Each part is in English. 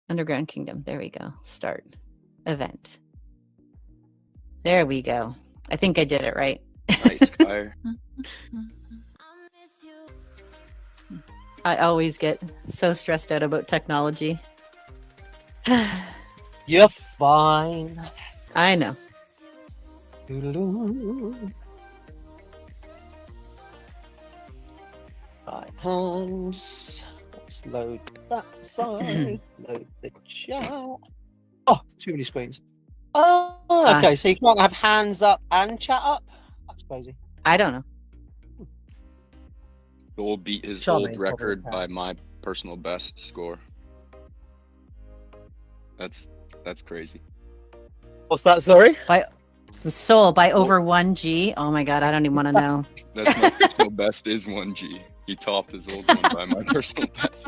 Underground Kingdom. There we go. Start. Event. There we go. I think I did it right. Nice fire. I always get so stressed out about technology. You're fine. I know. Right hands. Let's load that side. Load the chat. Oh, too many screens. Oh, okay. So you can't have hands up and chat up? That's crazy. I don't know. Joel beat his Charming, old record probably. by my personal best score. That's crazy. What's that? Sorry. By Soul by over 1G. Oh my god, I don't even want to know. That's my personal best is 1G. He topped his old one by my personal best.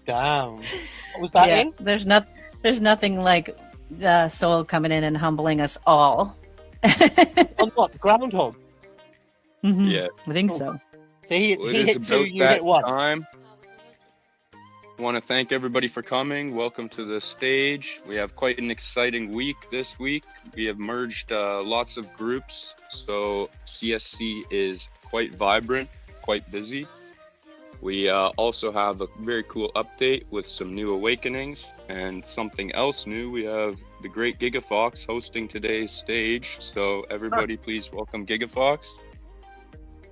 Damn. What was that in? There's nothing like Soul coming in and humbling us all. On what? The groundhog? Mm-hmm. Yeah. I think so. So he Well, it hit is two, about you that hit one. time. I want to thank everybody for coming. Welcome to the stage. We have quite an exciting week this week. We have merged lots of groups, so CSC is quite vibrant, quite busy. We also have a very cool update with some new awakenings and something else new. We have the great Gigafox hosting today's stage, so everybody please welcome Gigafox.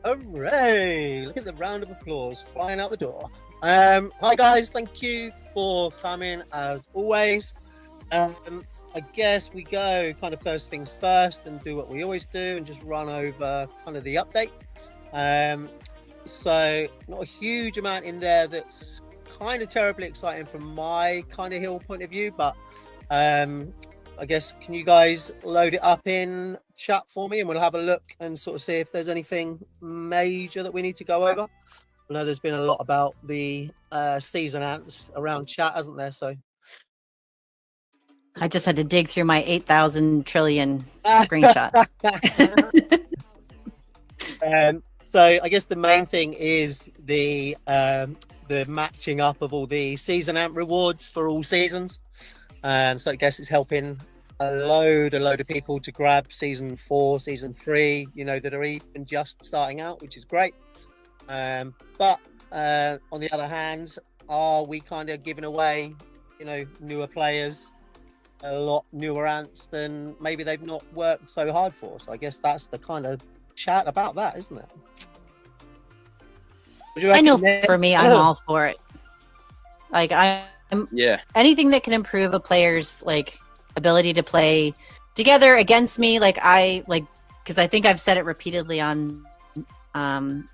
Hooray! Look at the round of applause flying out the door. Hi guys, thank you for coming as always. I guess we go kind of first things first and do what we always do and just run over kind of the update. So not a huge amount in there that's kind of terribly exciting from my kind of hill point of view, but I guess can you guys load it up in chat for me and we'll have a look and sort of see if there's anything major that we need to go over. I know there's been a lot about the season ants around chat, hasn't there? So I just had to dig through my 8,000 trillion screenshots. So I guess the main thing is the matching up of all the season ant rewards for all seasons. So I guess it's helping a load of people to grab season 4, season 3, you know, that are even just starting out, which is great. But on the other hand, are we kind of giving away, you know, newer players a lot newer ants than maybe they've not worked so hard for? So I guess that's the kind of chat about that, isn't it? I know for me, I'm all for it. Like I'm anything that can improve a player's like ability to play together against me. Like because I think I've said it repeatedly on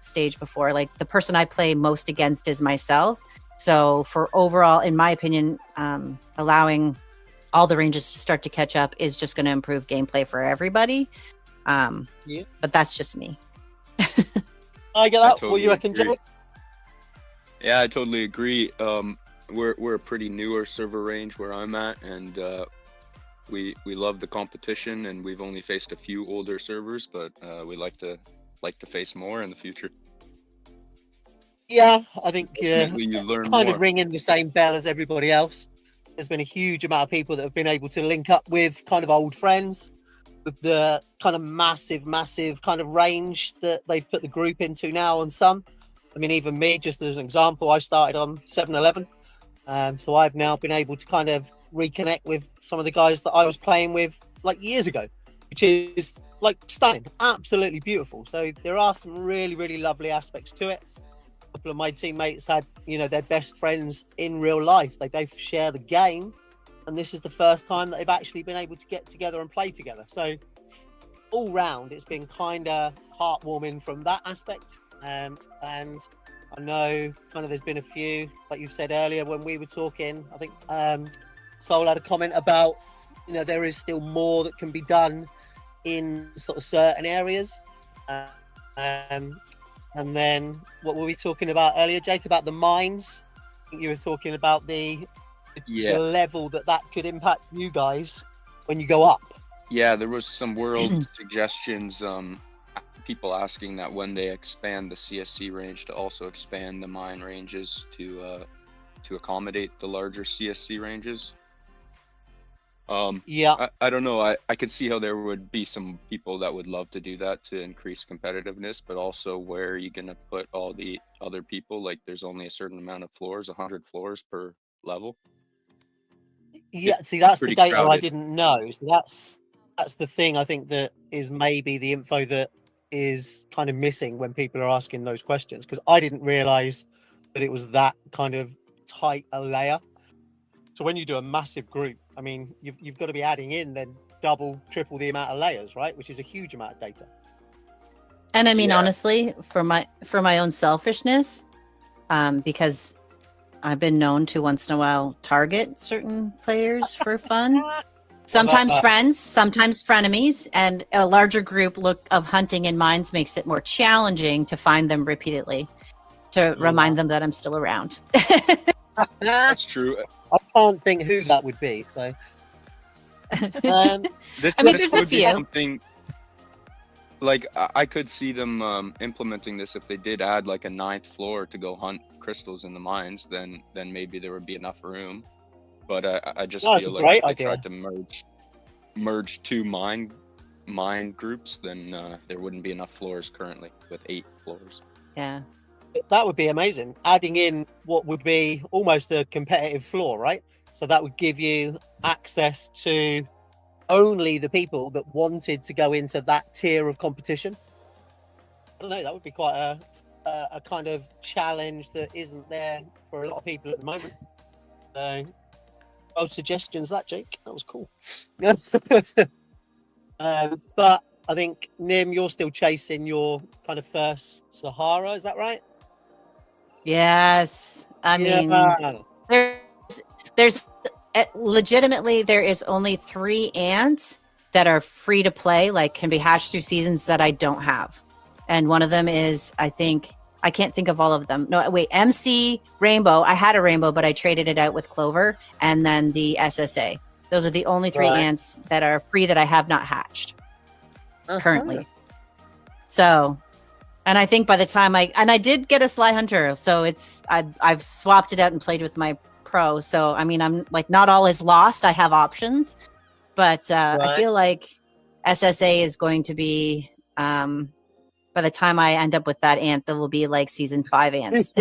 stage before. Like the person I play most against is myself. So for overall, in my opinion, allowing all the ranges to start to catch up is just going to improve gameplay for everybody. But that's just me. I get that. What do you reckon, Jake? Yeah, I totally agree. We're a pretty newer server range where I'm at, and we love the competition, and we've only faced a few older servers, but we like to face more in the future. Yeah, I think you learn kind more. of ringing the same bell as everybody else. There's been a huge amount of people that have been able to link up with kind of old friends with the kind of massive kind of range that they've put the group into now on some. I mean, even me, just as an example, I started on 7-11. So I've now been able to kind of reconnect with some of the guys that I was playing with like years ago, which is like stunning, absolutely beautiful. So there are some really, really lovely aspects to it. A couple of my teammates had, you know, their best friends in real life. They both share the game, and this is the first time that they've actually been able to get together and play together. So all round, it's been kind of heartwarming from that aspect. And I know kind of there's been a few, like you said earlier when we were talking, I think Soul had a comment about, you know, there is still more that can be done in sort of certain areas. And then what were we talking about earlier, Jake, about the mines? I think you were talking about the level that could impact you guys when you go up. Yeah, there was some world suggestions, people asking that when they expand the CSC range to also expand the mine ranges to to accommodate the larger CSC ranges. Yeah. I don't know. I could see how there would be some people that would love to do that to increase competitiveness, but also where are you going to put all the other people? Like there's only a certain amount of floors, 100 floors per level. Yeah, see, that's the pretty data I crowded. didn't know. So that's the thing I think that is maybe the info that is kind of missing when people are asking those questions, because I didn't realize that it was that kind of tight a layer. So when you do a massive group, I mean, you've got to be adding in then double, triple the amount of layers, right? Which is a huge amount of data. And I mean, Yeah. honestly, for my own selfishness, because I've been known to once in a while target certain players for fun. Sometimes friends, sometimes frenemies, and a larger group look of hunting in mines makes it more challenging to find them repeatedly, to remind them that I'm still around. That's true. I can't think who that would be. So, this there's a would be few. something. Like I could see them implementing this if they did add like a 9th floor to go hunt crystals in the mines. Then maybe there would be enough room. But I just feel like if they tried to merge 2 mine groups, then there wouldn't be enough floors currently with 8 floors. Yeah, that would be amazing. Adding in what would be almost a competitive floor, right? So that would give you access to only the people that wanted to go into that tier of competition. I don't know, that would be quite a kind of challenge that isn't there for a lot of people at the moment. So, both suggestions, that Jake, that was cool. But I think Nim, you're still chasing your kind of first Sahara, is that right? Yes. I mean, there's legitimately there is only 3 ants that are free to play, like can be hatched through seasons that I don't have. And one of them is, I can't think of all of them. No, wait, MC Rainbow. I had a rainbow, but I traded it out with Clover, and then the SSA. Those are the only 3 ants that are free that I have not hatched currently. So, and I think by the time I did get a Sly Hunter, so I've swapped it out and played with my Pro. So I mean, I'm like, not all is lost. I have options, but I feel like SSA is going to be by the time I end up with that ant, that will be like season 5 ants.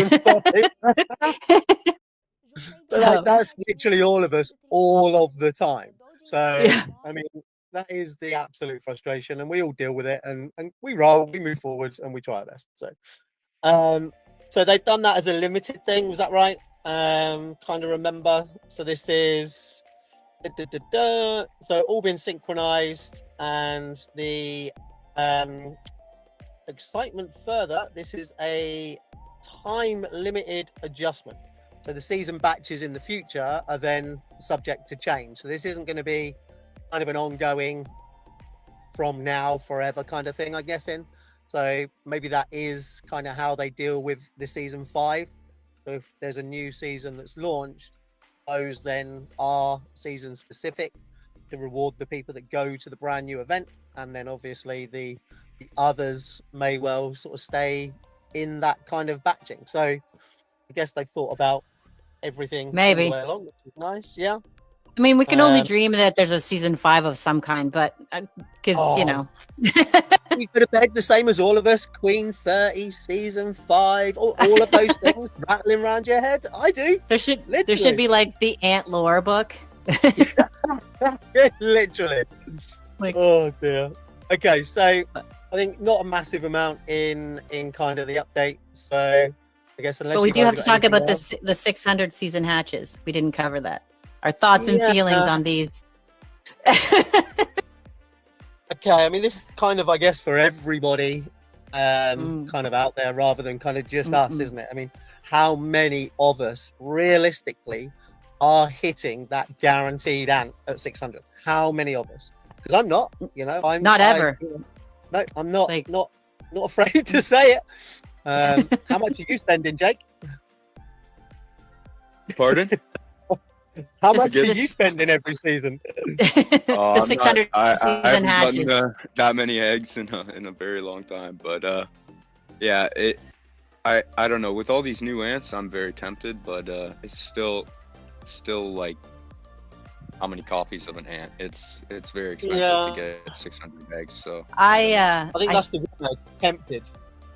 So like, that's literally all of us all of the time. So yeah. I mean, that is the absolute frustration, and we all deal with it, and we roll, we move forward, and we try our best. So so they've done that as a limited thing, was that right? Kind of remember. So this is so all been synchronized, and the excitement further, this is a time limited adjustment. So the season batches in the future are then subject to change. So this isn't going to be kind of an ongoing from now forever kind of thing, I'm guessing. So maybe that is kind of how they deal with the season 5. So if there's a new season that's launched, those then are season specific to reward the people that go to the brand new event. And then obviously the others may well sort of stay in that kind of batching. So I guess they've thought about everything maybe all the way along, which is nice. Yeah. I mean, we can only dream that there's a season 5 of some kind, but because you know, you could have begged the same as all of us. Queen 30, season 5, all of those things rattling around your head. I do. There should be like the ant lore book. Literally. Like, oh dear. Okay, so I think not a massive amount in kind of the update. So I guess unless. But we do have to talk about the 600 season hatches. We didn't cover that. Our thoughts and feelings on these. Okay, I mean, this is kind of, I guess, for everybody kind of out there rather than kind of just us, isn't it? I mean, how many of us realistically are hitting that guaranteed ant at 600? How many of us? Because I'm not, you know, I'm not ever. No, I'm not, like, not afraid to say it. How much are you spending, Jake? Pardon? How much are you spending every season? The 600 season hatches. That many eggs in a very long time, but yeah, I don't know. With all these new ants, I'm very tempted, but it's still like, how many copies of an ant? It's very expensive to get 600 eggs. So I think that's the reason I'm tempted.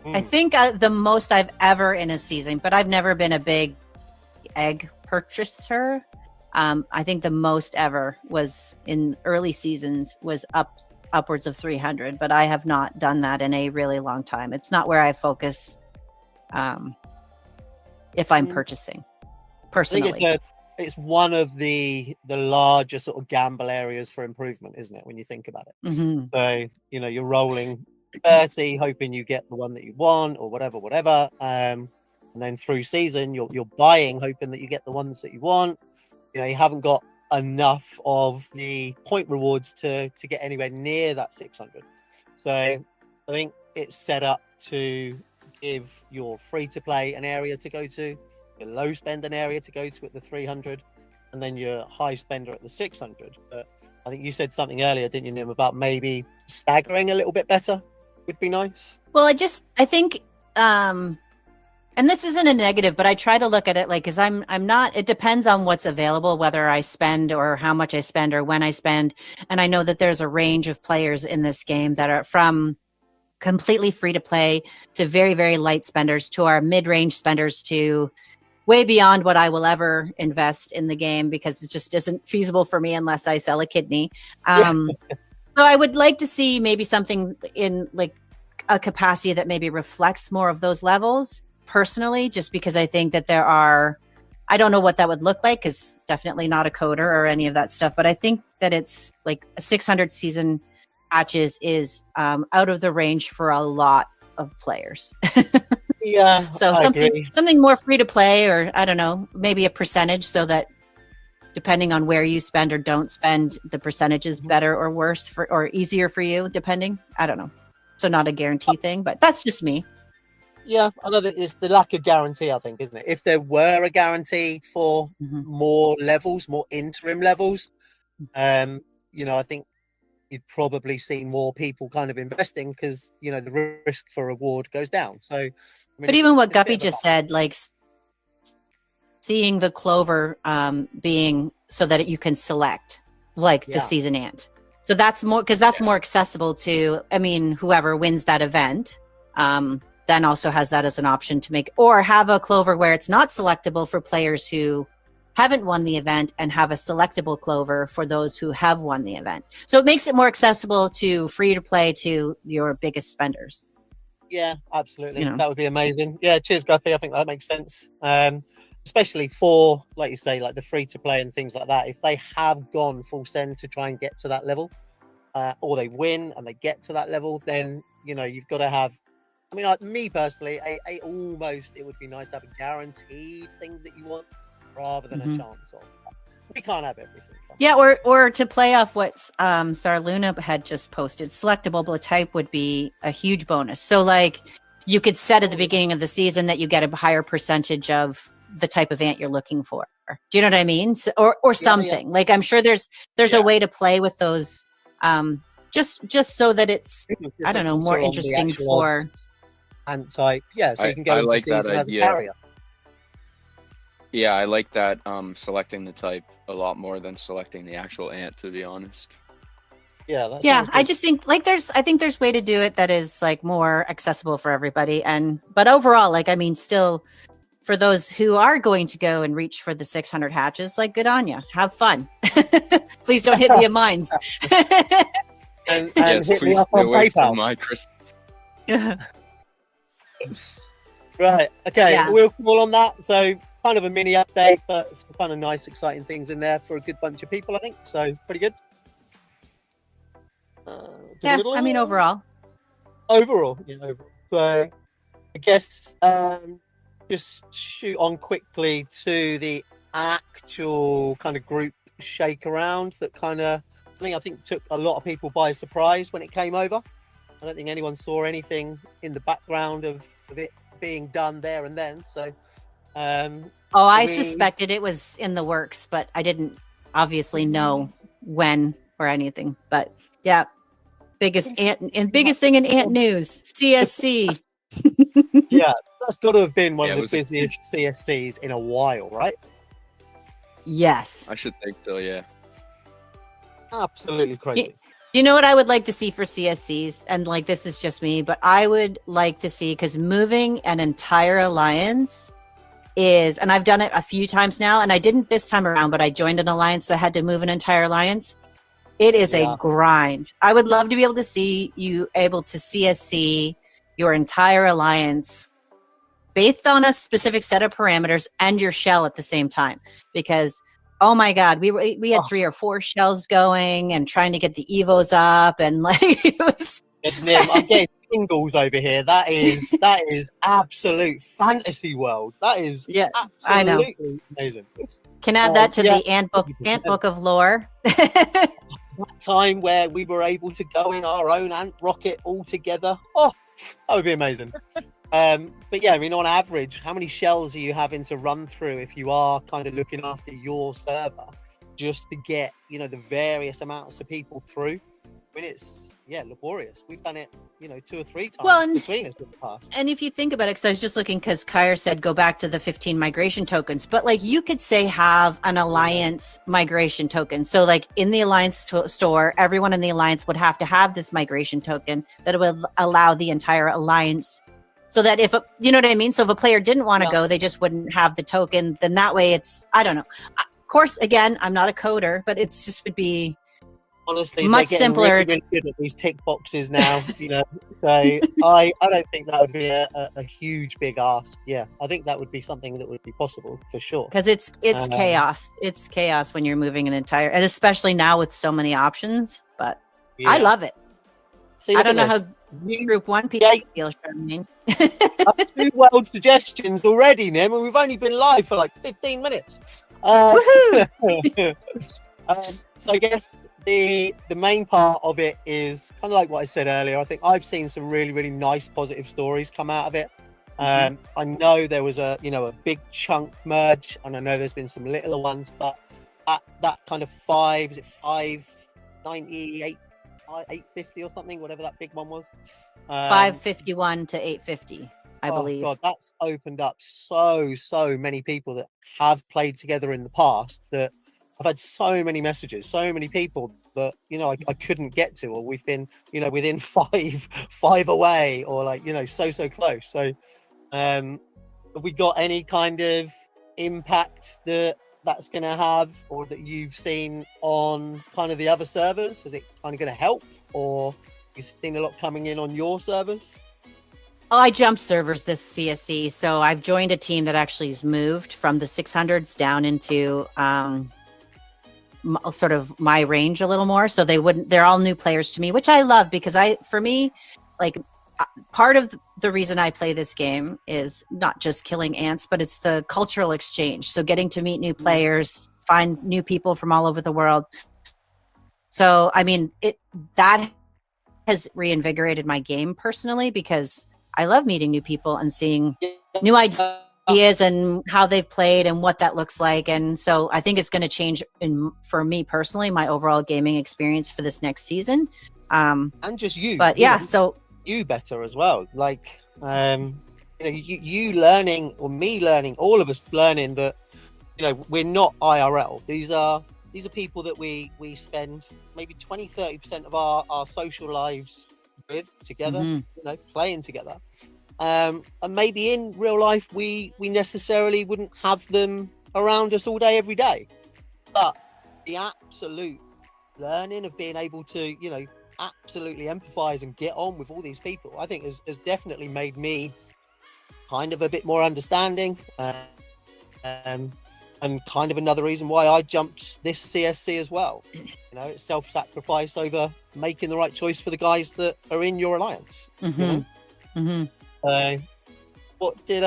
I think the most I've ever in a season, but I've never been a big egg purchaser. I think the most ever was in early seasons was upwards of 300, but I have not done that in a really long time. It's not where I focus if I'm purchasing personally. I think it's one of the larger sort of gamble areas for improvement, isn't it, when you think about it? Mm-hmm. So, you're rolling 30, hoping you get the one that you want or whatever. And then through season, you're buying, hoping that you get the ones that you want. You haven't got enough of the point rewards to get anywhere near that 600. So I think it's set up to give your free-to-play an area to go to, your low spend an area to go to at the 300, and then your high spender at the 600. But I think you said something earlier, didn't you, Nim, about maybe staggering a little bit better would be nice. Well, I think, and this isn't a negative, but I try to look at it like, because I'm not, it depends on what's available, whether I spend or how much I spend or when I spend. And I know that there's a range of players in this game that are from completely free to play to very, very light spenders to our mid-range spenders to way beyond what I will ever invest in the game, because it just isn't feasible for me unless I sell a kidney. So I would like to see maybe something in like a capacity that maybe reflects more of those levels personally, just because I think that I don't know what that would look like, because definitely not a coder or any of that stuff, but I think that it's like a 600 season patches is out of the range for a lot of players. Yeah. So something more free to play, or I don't know, maybe a percentage, so that depending on where you spend or don't spend, the percentage is better or worse or easier for you, depending. I don't know. So not a guarantee thing, but that's just me. Yeah, I know that it's the lack of guarantee, I think, isn't it? If there were a guarantee for more levels, more interim levels, I think you'd probably see more people kind of investing, because the risk for reward goes down. So, but even what Guppy just said, like seeing the clover being so that you can select the season ant. So that's more, because that's more accessible to, whoever wins that event, then also has that as an option to make, or have a clover where it's not selectable for players who haven't won the event, and have a selectable clover for those who have won the event. So it makes it more accessible to free to play to your biggest spenders. Yeah, absolutely. That would be amazing. Yeah, cheers, Guppy. I think that makes sense. Especially for, like you say, like the free to play and things like that. If they have gone full send to try and get to that level, or they win and they get to that level, then you've got to have. Like me personally, it would be nice to have a guaranteed thing that you want, rather than a chance of. We can't have everything. Yeah, or to play off what Sarluna had just posted, selectable type would be a huge bonus. So like you could set at the beginning of the season that you get a higher percentage of the type of ant you're looking for. Do you know what I mean? So, or something. Like I'm sure there's a way to play with those, just so that it's, I don't know, more interesting for ant type. Yeah, so you can go into like season as a carrier. Yeah, I like that selecting the type a lot more than selecting the actual ant, to be honest. Yeah, I just think I think there's way to do it that is like more accessible for everybody. But overall, still for those who are going to go and reach for the 600 hatches, like, good on you. Have fun. Please don't hit me in mines. and yes, hit please me up stay on away PayPal. from my Christmas. Yeah. Right. Okay. Yeah. We'll call on that. So kind of a mini update, but some kind of nice, exciting things in there for a good bunch of people, I think. So pretty good. Yeah. Overall. Overall. So I guess just shoot on quickly to the actual kind of group shake around that kind of I think took a lot of people by surprise when it came over. I don't think anyone saw anything in the background of it being done there and then. So I suspected it was in the works, but I didn't obviously know when or anything. But yeah, biggest thing in ant news, CSC Yeah, that's got to have been one of the busiest CSCs in a while, right? Yes. I should think so, yeah. Absolutely crazy. You know what I would like to see for CSCs? And like, this is just me, but I would like to see, because moving an entire alliance is, and I've done it a few times now, and I didn't this time around, but I joined an alliance that had to move an entire alliance. It is a grind. I would love to be able to see you able to CSC your entire alliance based on a specific set of parameters and your shell at the same time. Because, oh my God, we had 3 or 4 shells going and trying to get the evos up, and like it was. I'm getting tingles over here. That is absolute fantasy world. That is absolutely amazing. Can add that to the ant book of lore. That time where we were able to go in our own ant rocket all together. Oh, that would be amazing. But yeah, I mean, on average, how many shells are you having to run through if you are kind of looking after your server just to get, you know, the various amounts of people through? I mean, it's laborious. We've done it, you know, 2 or 3 times between us in the past. And if you think about it, because I was just looking, because Kyra said go back to the 15 migration tokens, but like you could say have an alliance migration token. So like in the alliance store, everyone in the alliance would have to have this migration token that would allow the entire alliance. So that if, you know what I mean? So if a player didn't want to go, they just wouldn't have the token. Then that way it's, I don't know. Of course, again, I'm not a coder, but it's just would be honestly much simpler. Really, really good at these tick boxes now, you know. So I don't think that would be a huge big ask. Yeah, I think that would be something that would be possible for sure. Because it's chaos. It's chaos when you're moving an entire, and especially now with so many options. But I love it. So I don't know how Group 1 people feel, Charmaine. 2 world suggestions already, Nim, and we've only been live for like 15 minutes. Woohoo! So I guess the main part of it is kind of like what I said earlier. I think I've seen some really, really nice positive stories come out of it. I know there was a big chunk merge, and I know there's been some littler ones, but that kind of 598, 850 or something, whatever that big one was. 551 to 850, I believe. God, that's opened up so many people that have played together in the past that I've had so many messages, so many people that, you know, I couldn't get to, or we've been, you know, within five away, or like, you know, so close. So have we got any kind of impact that's going to have, or that you've seen on kind of the other servers? Is it kind of going to help, or you've seen a lot coming in on your servers? I jumped servers this CSC, so I've joined a team that actually has moved from the 600s down into sort of my range a little more. So they're all new players to me, which I love, because for me, like, part of the reason I play this game is not just killing ants, but it's the cultural exchange. So getting to meet new players, find new people from all over the world. So, I mean, that has reinvigorated my game personally, because I love meeting new people and seeing new ideas and how they've played and what that looks like. And so I think it's going to change for me personally, my overall gaming experience for this next season. And just you. But yeah, so you better as well. Like, you know, you learning, or me learning, all of us learning that, you know, we're not IRL. These are people that we spend maybe 20-30% of our social lives with together, you know, playing together. And maybe in real life we necessarily wouldn't have them around us all day every day, but the absolute learning of being able to, you know, absolutely empathize and get on with all these people, I think has definitely made me kind of a bit more understanding, and kind of another reason why I jumped this CSC as well. You know, it's self-sacrifice over making the right choice for the guys that are in your alliance. You know? What did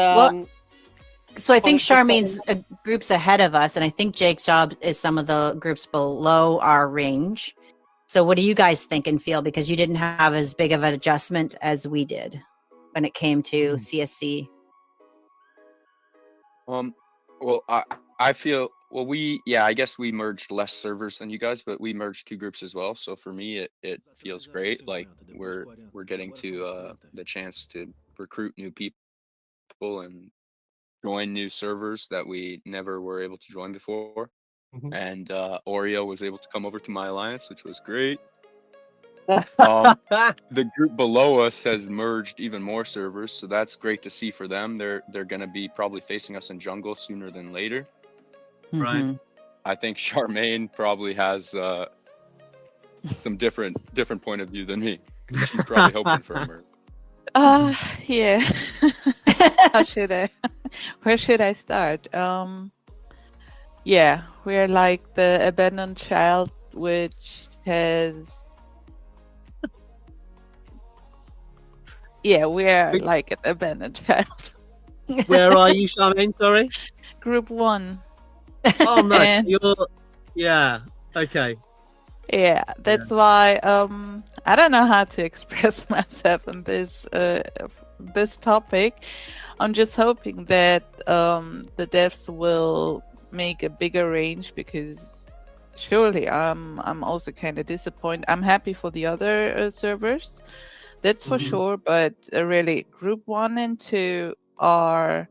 so I think Charmaine's groups ahead of us, and I think Jake's job is some of the groups below our range. So what do you guys think and feel? Because you didn't have as big of an adjustment as we did when it came to CSC. Well, I feel, well, I guess we merged less servers than you guys, but we merged 2 groups as well. So for me, it feels great. Like we're getting to the chance to recruit new people and join new servers that we never were able to join before. Mhm. And Oreo was able to come over to my alliance, which was great. The group below us has merged even more servers, so that's great to see for them. They're going to be probably facing us in jungle sooner than later. Right. Mhm. I think Charmaine probably has some different point of view than me. She's probably hoping for a merge. Yeah. How should I? Where should I start? Yeah, we're like the abandoned child, which has. Yeah, we're like an abandoned child. Where are you, Charmaine? Sorry. Group 1. Oh no, And- you're. Yeah. Okay. Yeah, that's why I don't know how to express myself in this topic. I'm just hoping that the devs will make a bigger range, because surely I'm also kind of disappointed. I'm happy for the other servers, that's for sure, but really group 1 and 2 are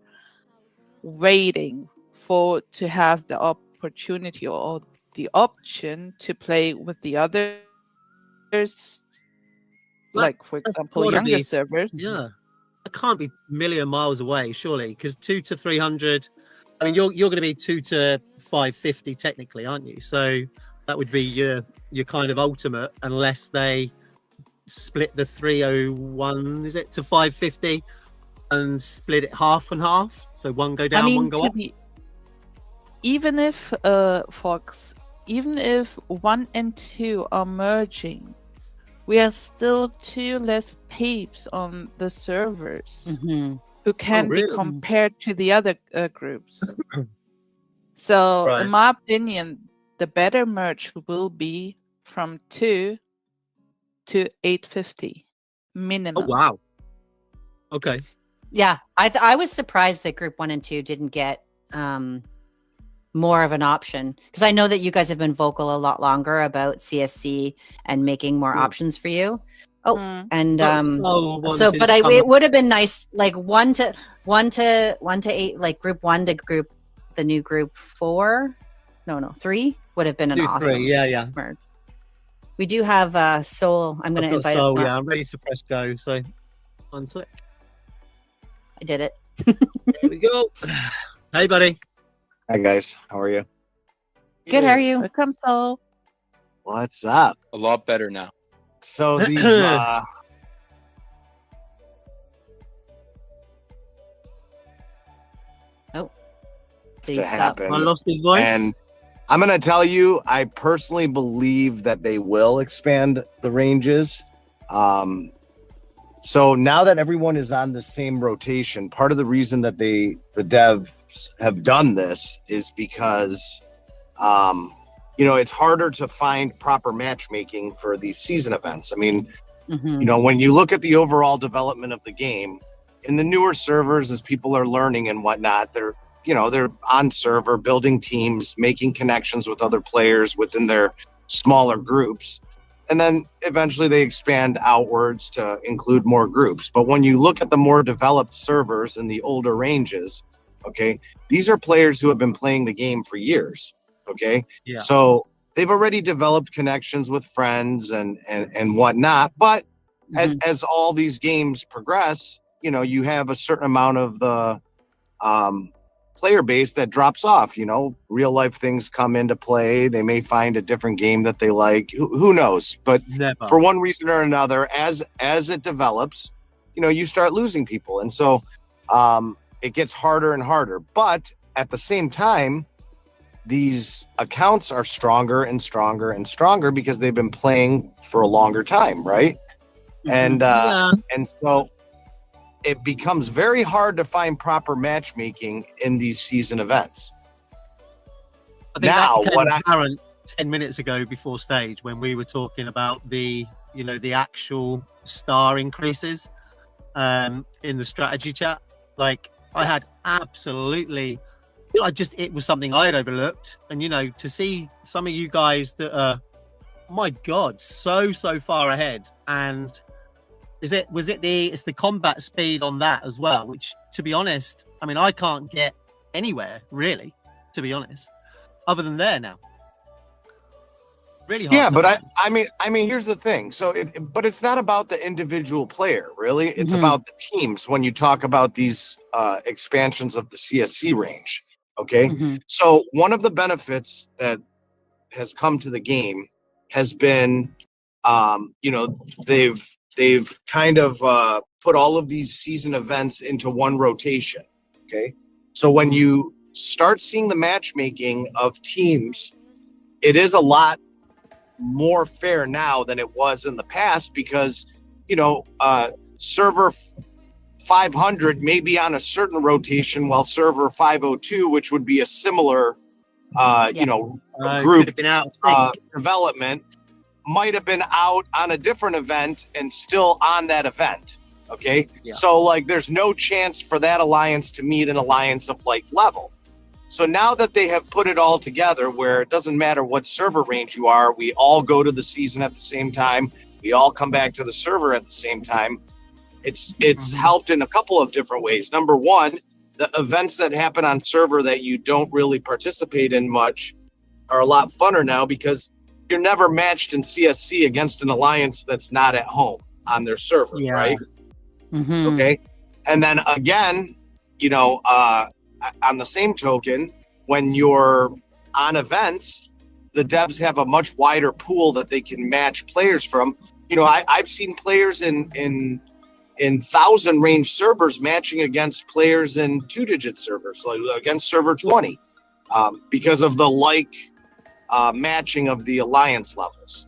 waiting to have the opportunity or the option to play with the others, like for example younger servers. Yeah, it can't be a million miles away, surely, because 2 to 300. I mean, you're going to be 2 to 550 technically, aren't you? So that would be your kind of ultimate, unless they split the 301, is it, to 550 and split it half and half, so one go down, one go up. Even if Fox, even if 1 and 2 are merging, we are still 2 less peeps on the servers who can be compared to the other groups. So in my opinion, the better merge will be from 2 to 850 minimum. Oh wow. Okay. Yeah, I was surprised that group 1 and 2 didn't get more of an option, because I know that you guys have been vocal a lot longer about CSC and making more options for you. And it would have been nice, like 1 to 8, like group 1 to the new group 4. No, 3 would have been an awesome 3, yeah. merge. We do have Soul. I'm going to invite Soul, him. yeah, I'm ready to press go. So 1 sec. I did it. Here we go. Hey, buddy. Hi, guys. How are you? Good. How are you? Welcome, Soul. What's up? A lot better now. So these to happen. I lost his voice. And I'm going to tell you, I personally believe that they will expand the ranges. So now that everyone is on the same rotation, part of the reason that the devs have done this is because, it's harder to find proper matchmaking for these season events. I mean, when you look at the overall development of the game in the newer servers, as people are learning and whatnot, they're on server building teams, making connections with other players within their smaller groups. And then eventually they expand outwards to include more groups. But when you look at the more developed servers in the older ranges, okay, these are players who have been playing the game for years. Okay. Yeah. So they've already developed connections with friends and whatnot. But as all these games progress, you have a certain amount of the player base that drops off. Real life things come into play. They may find a different game that they like. Who knows? But for one reason or another, as it develops, you start losing people. And so it gets harder and harder. But at the same time, these accounts are stronger and stronger and stronger because they've been playing for a longer time, right? And so it becomes very hard to find proper matchmaking in these season events. I think that became apparent 10 minutes ago before stage when we were talking about the actual star increases in the strategy chat. Like, I had absolutely, it was something I had overlooked. And, to see some of you guys that are, my God, so far ahead, and it's the combat speed on that as well, which, to be honest, I mean, I can't get anywhere really, to be honest, other than there now. Really hard. Yeah, but I mean, here's the thing. So, but it's not about the individual player, really. It's about the teams when you talk about these expansions of the CSC range. Okay, so one of the benefits that has come to the game has been, they've kind of put all of these season events into one rotation. Okay, so when you start seeing the matchmaking of teams, it is a lot more fair now than it was in the past, because server 500 may be on a certain rotation, while server 502, which would be a similar group development, might have been out on a different event and still on that event. Okay, so like there's no chance for that alliance to meet an alliance of like level. So now that they have put it all together, where it doesn't matter what server range you are, we all go to the season at the same time, we all come back to the server at the same time, it's helped in a couple of different ways. Number one, the events that happen on server that you don't really participate in much are a lot funner now, because you're never matched in CSC against an alliance that's not at home on their server, right? Okay. And then again, on the same token, when you're on events, the devs have a much wider pool that they can match players from. I've seen players in 1,000 range servers matching against players in 2-digit servers, like against server 20, because of the matching of the alliance levels.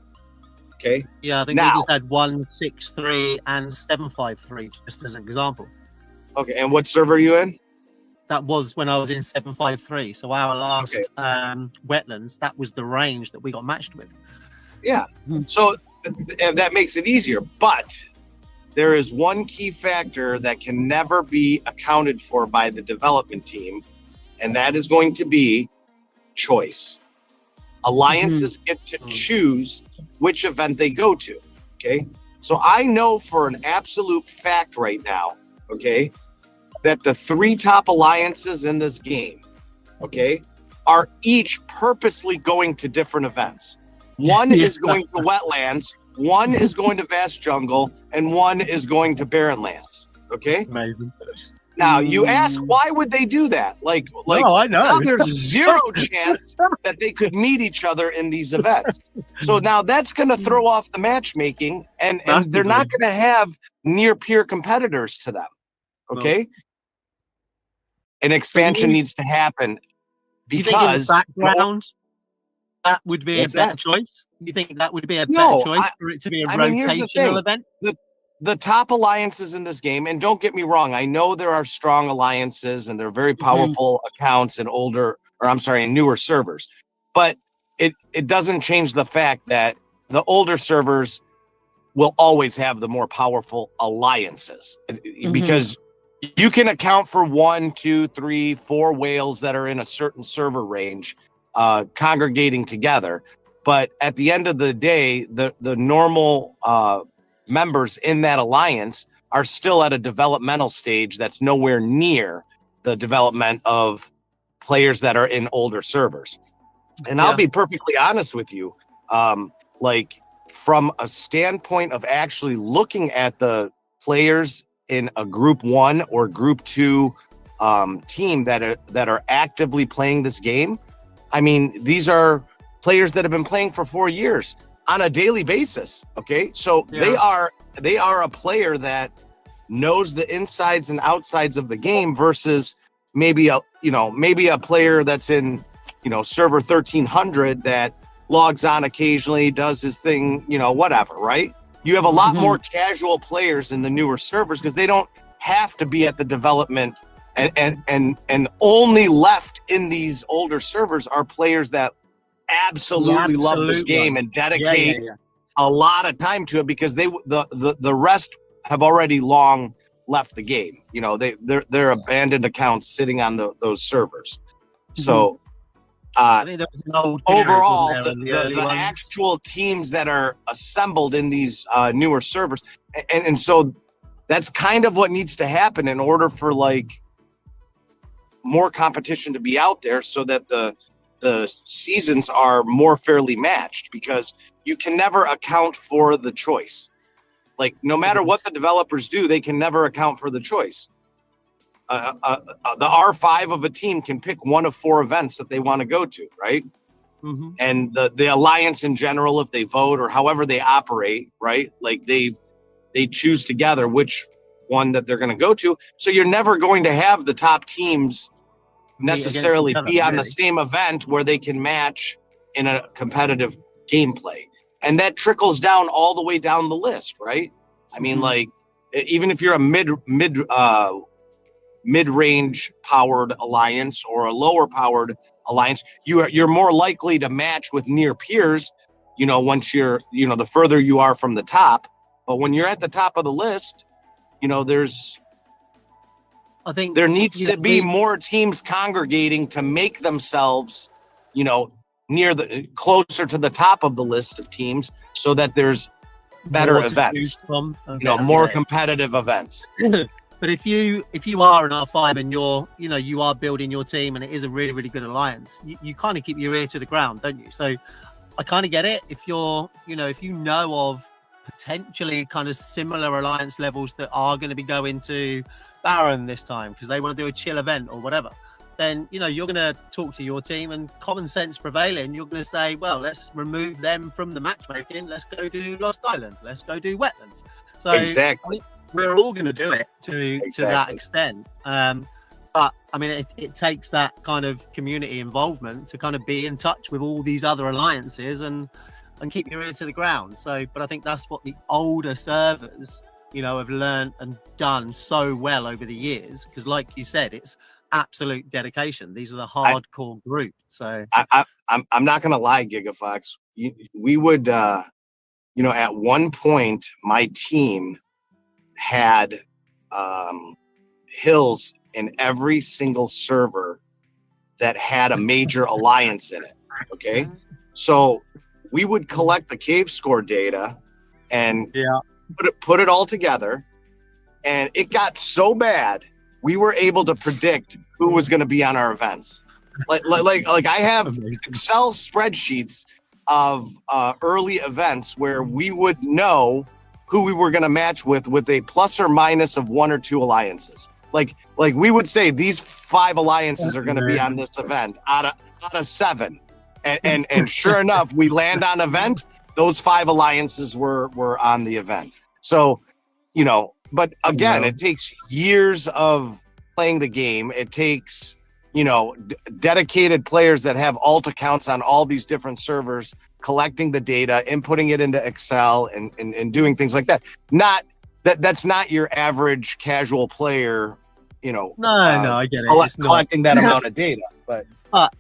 Okay. Yeah, I think we just had 163 and 753 just as an example. Okay, and what server are you in? That was when I was in 753. So our last wetlands, that was the range that we got matched with. Yeah. So that makes it easier. But there is one key factor that can never be accounted for by the development team, and that is going to be choice. Alliances get to choose which event they go to. Okay. So I know for an absolute fact right now, okay, that the 3 top alliances in this game, okay, are each purposely going to different events. One is going to wetlands, one is going to vast jungle, and one is going to barren lands. Okay. Amazing. Now you ask, why would they do that? Like, no, I know. Now there's zero chance that they could meet each other in these events. So now that's going to throw off the matchmaking, and they're not going to have near peer competitors to them. Okay. An expansion needs to happen, because background that would be a better choice. You think that would be a better choice for it to be a rotational event? The top alliances in this game, and don't get me wrong, I know there are strong alliances and they're very powerful accounts in newer servers, but it doesn't change the fact that the older servers will always have the more powerful alliances, because you can account for 1, 2, 3, 4 whales that are in a certain server range congregating together. But at the end of the day, the normal members in that alliance are still at a developmental stage that's nowhere near the development of players that are in older servers. And I'll be perfectly honest with you, from a standpoint of actually looking at the players in a group 1 or group 2 team that are actively playing this game, I mean, these are players that have been playing for 4 years on a daily basis. Okay, so they are a player that knows the insides and outsides of the game, versus maybe a player that's in server 1300 that logs on occasionally, does his thing, whatever, right? You have a lot more casual players in the newer servers, because they don't have to be at the development, and only left in these older servers are players that absolutely love this game and dedicate a lot of time to it, because the rest have already long left the game. They're abandoned accounts sitting on those servers. So I think there was an old overall, the actual teams that are assembled in these newer servers, and so that's kind of what needs to happen in order for like more competition to be out there, so that the seasons are more fairly matched, because you can never account for the choice. Like, no matter what the developers do, they can never account for the choice. The R5 of a team can pick one of 4 events that they want to go to, right? Mm-hmm. And the alliance in general, if they vote or however they operate, right? Like they choose together which one that they're going to go to. So you're never going to have the top teams necessarily be on the same event where they can match in a competitive gameplay. And that trickles down all the way down the list, right? I mean, like, even if you're a mid-range powered alliance or a lower powered alliance, you're more likely to match with near peers, once you're, the further you are from the top. But when you're at the top of the list, I think there needs to be more teams congregating to make themselves, closer to the top of the list of teams, so that there's better events, more competitive events. But if you are an R5 and you are building your team and it is a really, really good alliance, you kind of keep your ear to the ground, don't you? So I kind of get it. If if you know of potentially kind of similar alliance levels that are going to be going to Baron this time because they want to do a chill event or whatever, then you're going to talk to your team, and common sense prevailing, you're going to say, well, let's remove them from the matchmaking, let's go do Lost Island, let's go do Wetlands. So exactly, we're all going to do it to that extent. But I mean, it takes that kind of community involvement to kind of be in touch with all these other alliances and keep your ear to the ground. So, but I think that's what the older servers, have learned and done so well over the years. Because, like you said, it's absolute dedication. These are the hardcore group. So, I'm not gonna lie, Gigafox. We would, at one point, my team had hills in every single server that had a major alliance in it. Okay, so we would collect the cave score data and put it all together, and it got so bad we were able to predict who was going to be on our events. Like I have Excel spreadsheets of early events where we would know who we were going to match with a plus or minus of 1 or 2 alliances. Like we would say these 5 alliances are going to be on this event out of 7. And sure enough, we land on event, those 5 alliances were on the event. So, but again, it takes years of playing the game. It takes, dedicated players that have alt accounts on all these different servers, collecting the data, inputting it into Excel and doing things like that. That's not your average casual player, No, I get it. Collecting that amount of data, but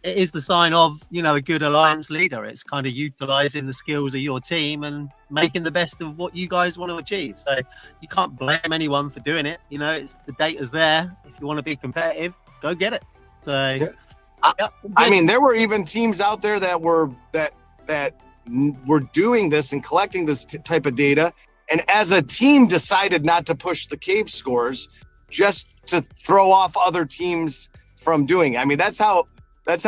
it is the sign of, a good alliance leader. It's kind of utilizing the skills of your team and making the best of what you guys want to achieve. So you can't blame anyone for doing it. It's the data's there. If you want to be competitive, go get it. So, I mean, there were even teams out there that were doing this and collecting this type of data, and as a team decided not to push the cave scores just to throw off other teams from doing it. I mean, that's how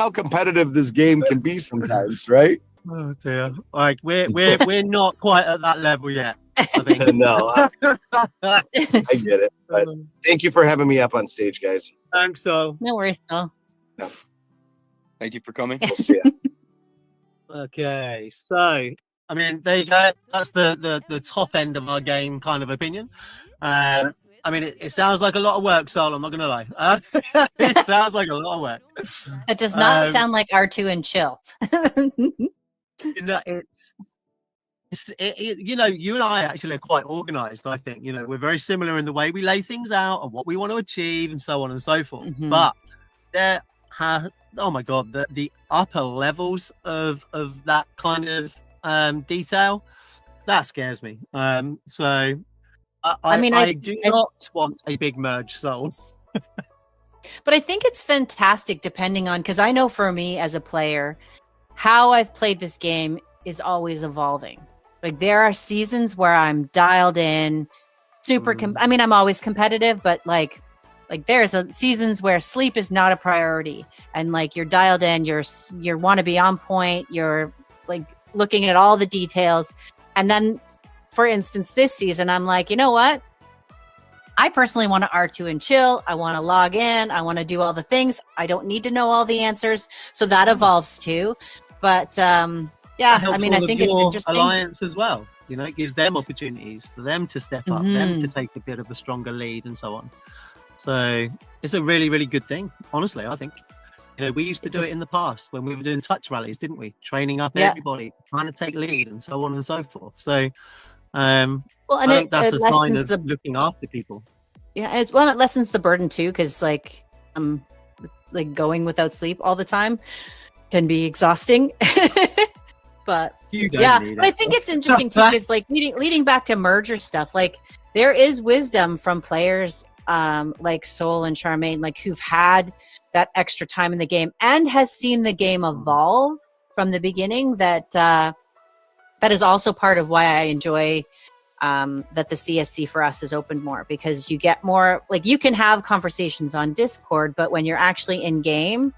competitive this game can be sometimes, right? Oh dear! Like we're not quite at that level yet. I think. No, I get it. But thank you for having me up on stage, guys. Thanks, so. No worries, though. No. Thank you for coming. We'll see ya. Okay, so I mean, there you go. That's the top end of our game kind of opinion. I mean, it sounds like a lot of work, Sol. I'm not gonna lie. It sounds like a lot of work. It does not sound like R2 and chill. You and I actually are quite organized. I think we're very similar in the way we lay things out and what we want to achieve and so on and so forth. Mm-hmm. But oh my god, the upper levels of that kind of detail, that scares me. So I do not want a big merge, so. But I think it's fantastic depending on, because I know for me as a player, how I've played this game is always evolving. Like there are seasons where I'm dialed in, I mean, I'm always competitive, but like there's seasons where sleep is not a priority, and like you're dialed in, you want to be on point, you're like looking at all the details. And then, for instance, this season, I'm like, you know what? I personally want to R2 and chill. I want to log in. I want to do all the things. I don't need to know all the answers. So that evolves too. But yeah, I mean, I think it's interesting. Alliance as well. You know, it gives them opportunities for them to step up, them to take a bit of a stronger lead and so on. So it's a really, really good thing. Honestly, I think. You know, we used to do it in the past when we were doing touch rallies, didn't we? Training up everybody, trying to take lead and so on and so forth. So I think that's a sign of looking after people. Yeah, it lessens the burden too, because like like going without sleep all the time can be exhausting. But but I think it's interesting too, because like leading back to merger stuff, like there is wisdom from players like Soul and Charmaine, like who've had that extra time in the game and has seen the game evolve from the beginning. That is also part of why I enjoy that the CSC for us is opened more, because you get more, like you can have conversations on Discord, but when you're actually in game,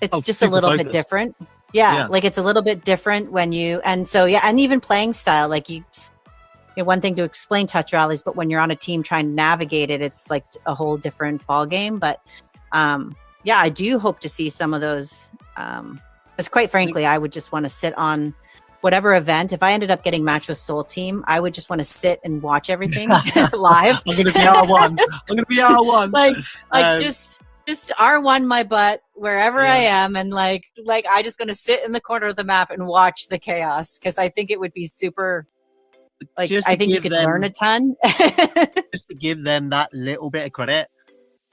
it's just a little bit different. Yeah, like it's a little bit different when you, and so and even playing style, like one thing to explain touch rallies, but when you're on a team trying to navigate it, it's like a whole different ball game. But I do hope to see some of those. Because quite frankly, I would just want to sit on whatever event. If I ended up getting matched with Soul Team, I would just want to sit and watch everything live. I'm going to be R1. Like just R1 my butt wherever I am, and like I just going to sit in the corner of the map and watch the chaos, because I think it would be super. Like I think you could learn a ton. Just to give them that little bit of credit,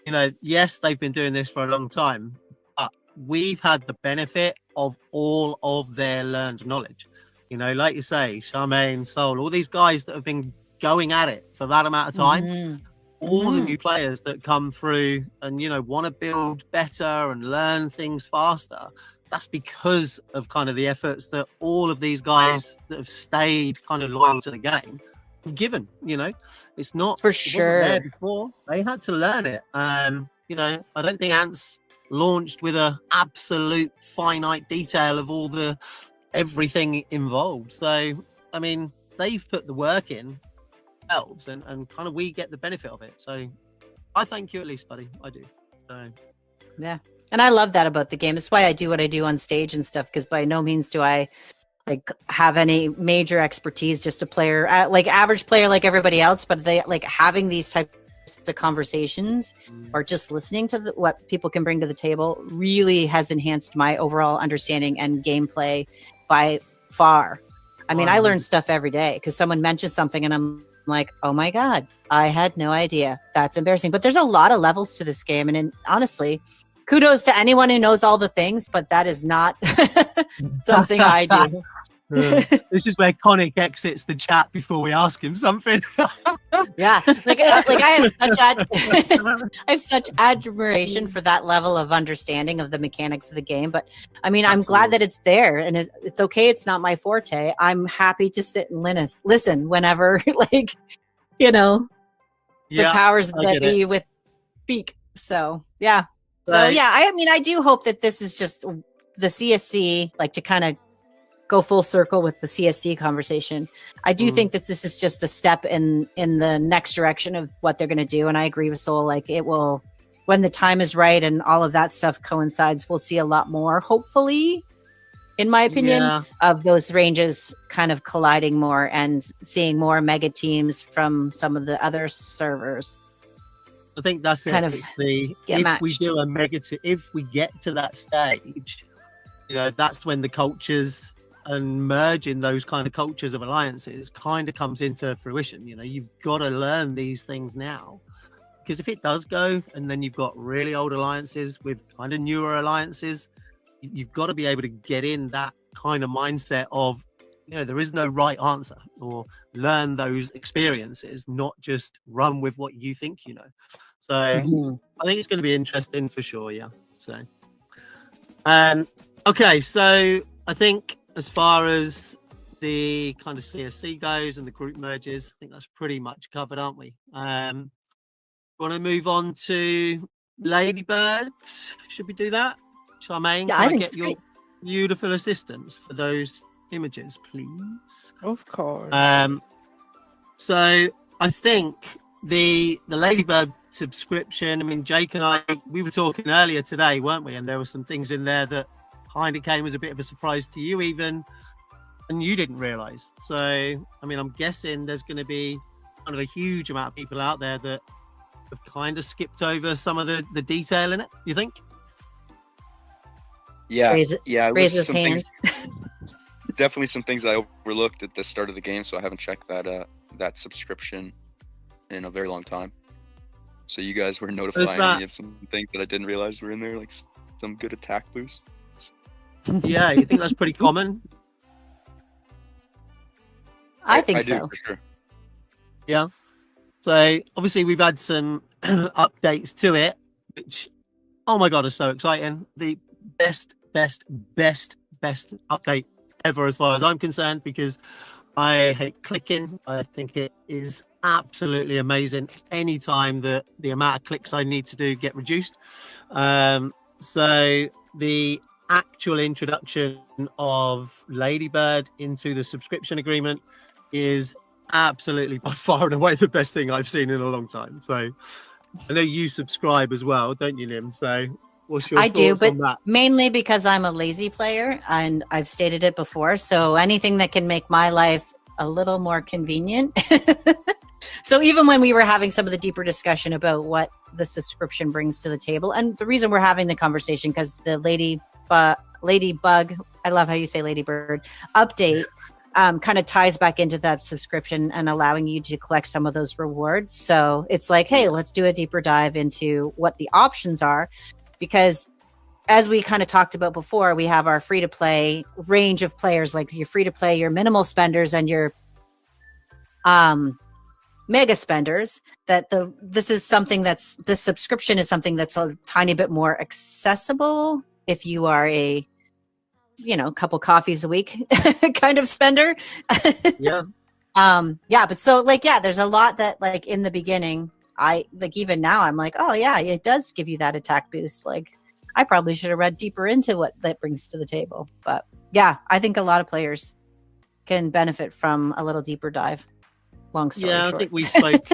you know, yes, they've been doing this for a long time, but we've had the benefit of all of their learned knowledge. You know, like you say, Charmaine, Soul, all these guys that have been going at it for that amount of time, all the new players that come through and, you know, want to build better and learn things faster. That's because of kind of the efforts that all of these guys that have stayed kind of loyal to the game have given. You know, it's not for sure. It wasn't there before. They had to learn it. You know, I don't think Ants launched with a absolute finite detail of all the everything involved. So, I mean, they've put the work in themselves, and kind of we get the benefit of it. So, I thank you at least, buddy. I do. So, yeah. And I love that about the game. It's why I do what I do on stage and stuff, because by no means do I like have any major expertise, just a player, like average player like everybody else, but they like having these types of conversations or just listening to what people can bring to the table really has enhanced my overall understanding and gameplay by far. I mean, I learn stuff every day because someone mentions something and I'm like, oh my God, I had no idea. That's embarrassing. But there's a lot of levels to this game. And honestly, kudos to anyone who knows all the things, but that is not something I do. This is where Conic exits the chat before we ask him something. Yeah, like I have such admiration for that level of understanding of the mechanics of the game. But I mean, I'm glad that it's there, and it's okay. It's not my forte. I'm happy to sit and listen whenever, like, you know, the powers that be with speak. So yeah. So yeah, I mean, I do hope that this is just the CSC, like to kind of go full circle with the CSC conversation. I do think that this is just a step in the next direction of what they're going to do. And I agree with Soul. Like it will, when the time is right and all of that stuff coincides, we'll see a lot more, hopefully, in my opinion, of those ranges kind of colliding more and seeing more mega teams from some of the other servers. I think that's kind of if we do a if we get to that stage, you know, that's when the cultures and merging those kind of cultures of alliances kind of comes into fruition. You know, you've got to learn these things now, because if it does go and then you've got really old alliances with kind of newer alliances, you've got to be able to get in that kind of mindset of, you know, there is no right answer, or learn those experiences, not just run with what you think you know. So I think it's going to be interesting for sure. Yeah. So, okay. So I think as far as the kind of CSC goes and the group merges, I think that's pretty much covered, aren't we? Want to move on to Ladybirds? Should we do that? Charmaine, Yeah, can I I think get it's your great. beautiful assistance for those images, please? Of course. So I think the Ladybird subscription, I mean, Jake and I, we were talking earlier today, weren't we? And there were some things in there that kind of came as a bit of a surprise to you even, and you didn't realize. So, I mean, I'm guessing there's going to be kind of a huge amount of people out there that have kind of skipped over some of the detail in it, you think? Yeah, Raise his some hand. definitely some things I overlooked at the start of the game, so I haven't checked that subscription in a very long time. So you guys were notifying me of some things that I didn't realize were in there, like some good attack boosts. Yeah, you think that's pretty common? I think do, so. for sure. Yeah. So obviously we've had some updates to it, which, oh my God, are so exciting. The best update ever as far as I'm concerned, because I hate clicking. I think it is absolutely amazing anytime that the amount of clicks I need to do get reduced. So the actual introduction of Ladybird into the subscription agreement is absolutely by far and away the best thing I've seen in a long time. So I know you subscribe as well, don't you, Nim? So what's your thoughts do, but on that? mainly because I'm a lazy player, and I've stated it before. So anything that can make my life a little more convenient. So even when we were having some of the deeper discussion about what the subscription brings to the table, and the reason we're having the conversation, because the Ladybug, I love how you say Ladybird, update kind of ties back into that subscription and allowing you to collect some of those rewards. So it's like, hey, let's do a deeper dive into what the options are, because as we kind of talked about before, we have our free to play range of players, like your free to play, your minimal spenders, and your mega spenders. This subscription is something that's a tiny bit more accessible if you are a couple coffees a week kind of spender. Yeah. But so there's a lot that, like, in the beginning, I like, even now I'm like, oh yeah, it does give you that attack boost. Like, I probably should have read deeper into what that brings to the table. But yeah, I think a lot of players can benefit from a little deeper dive. Long story short. I think we spoke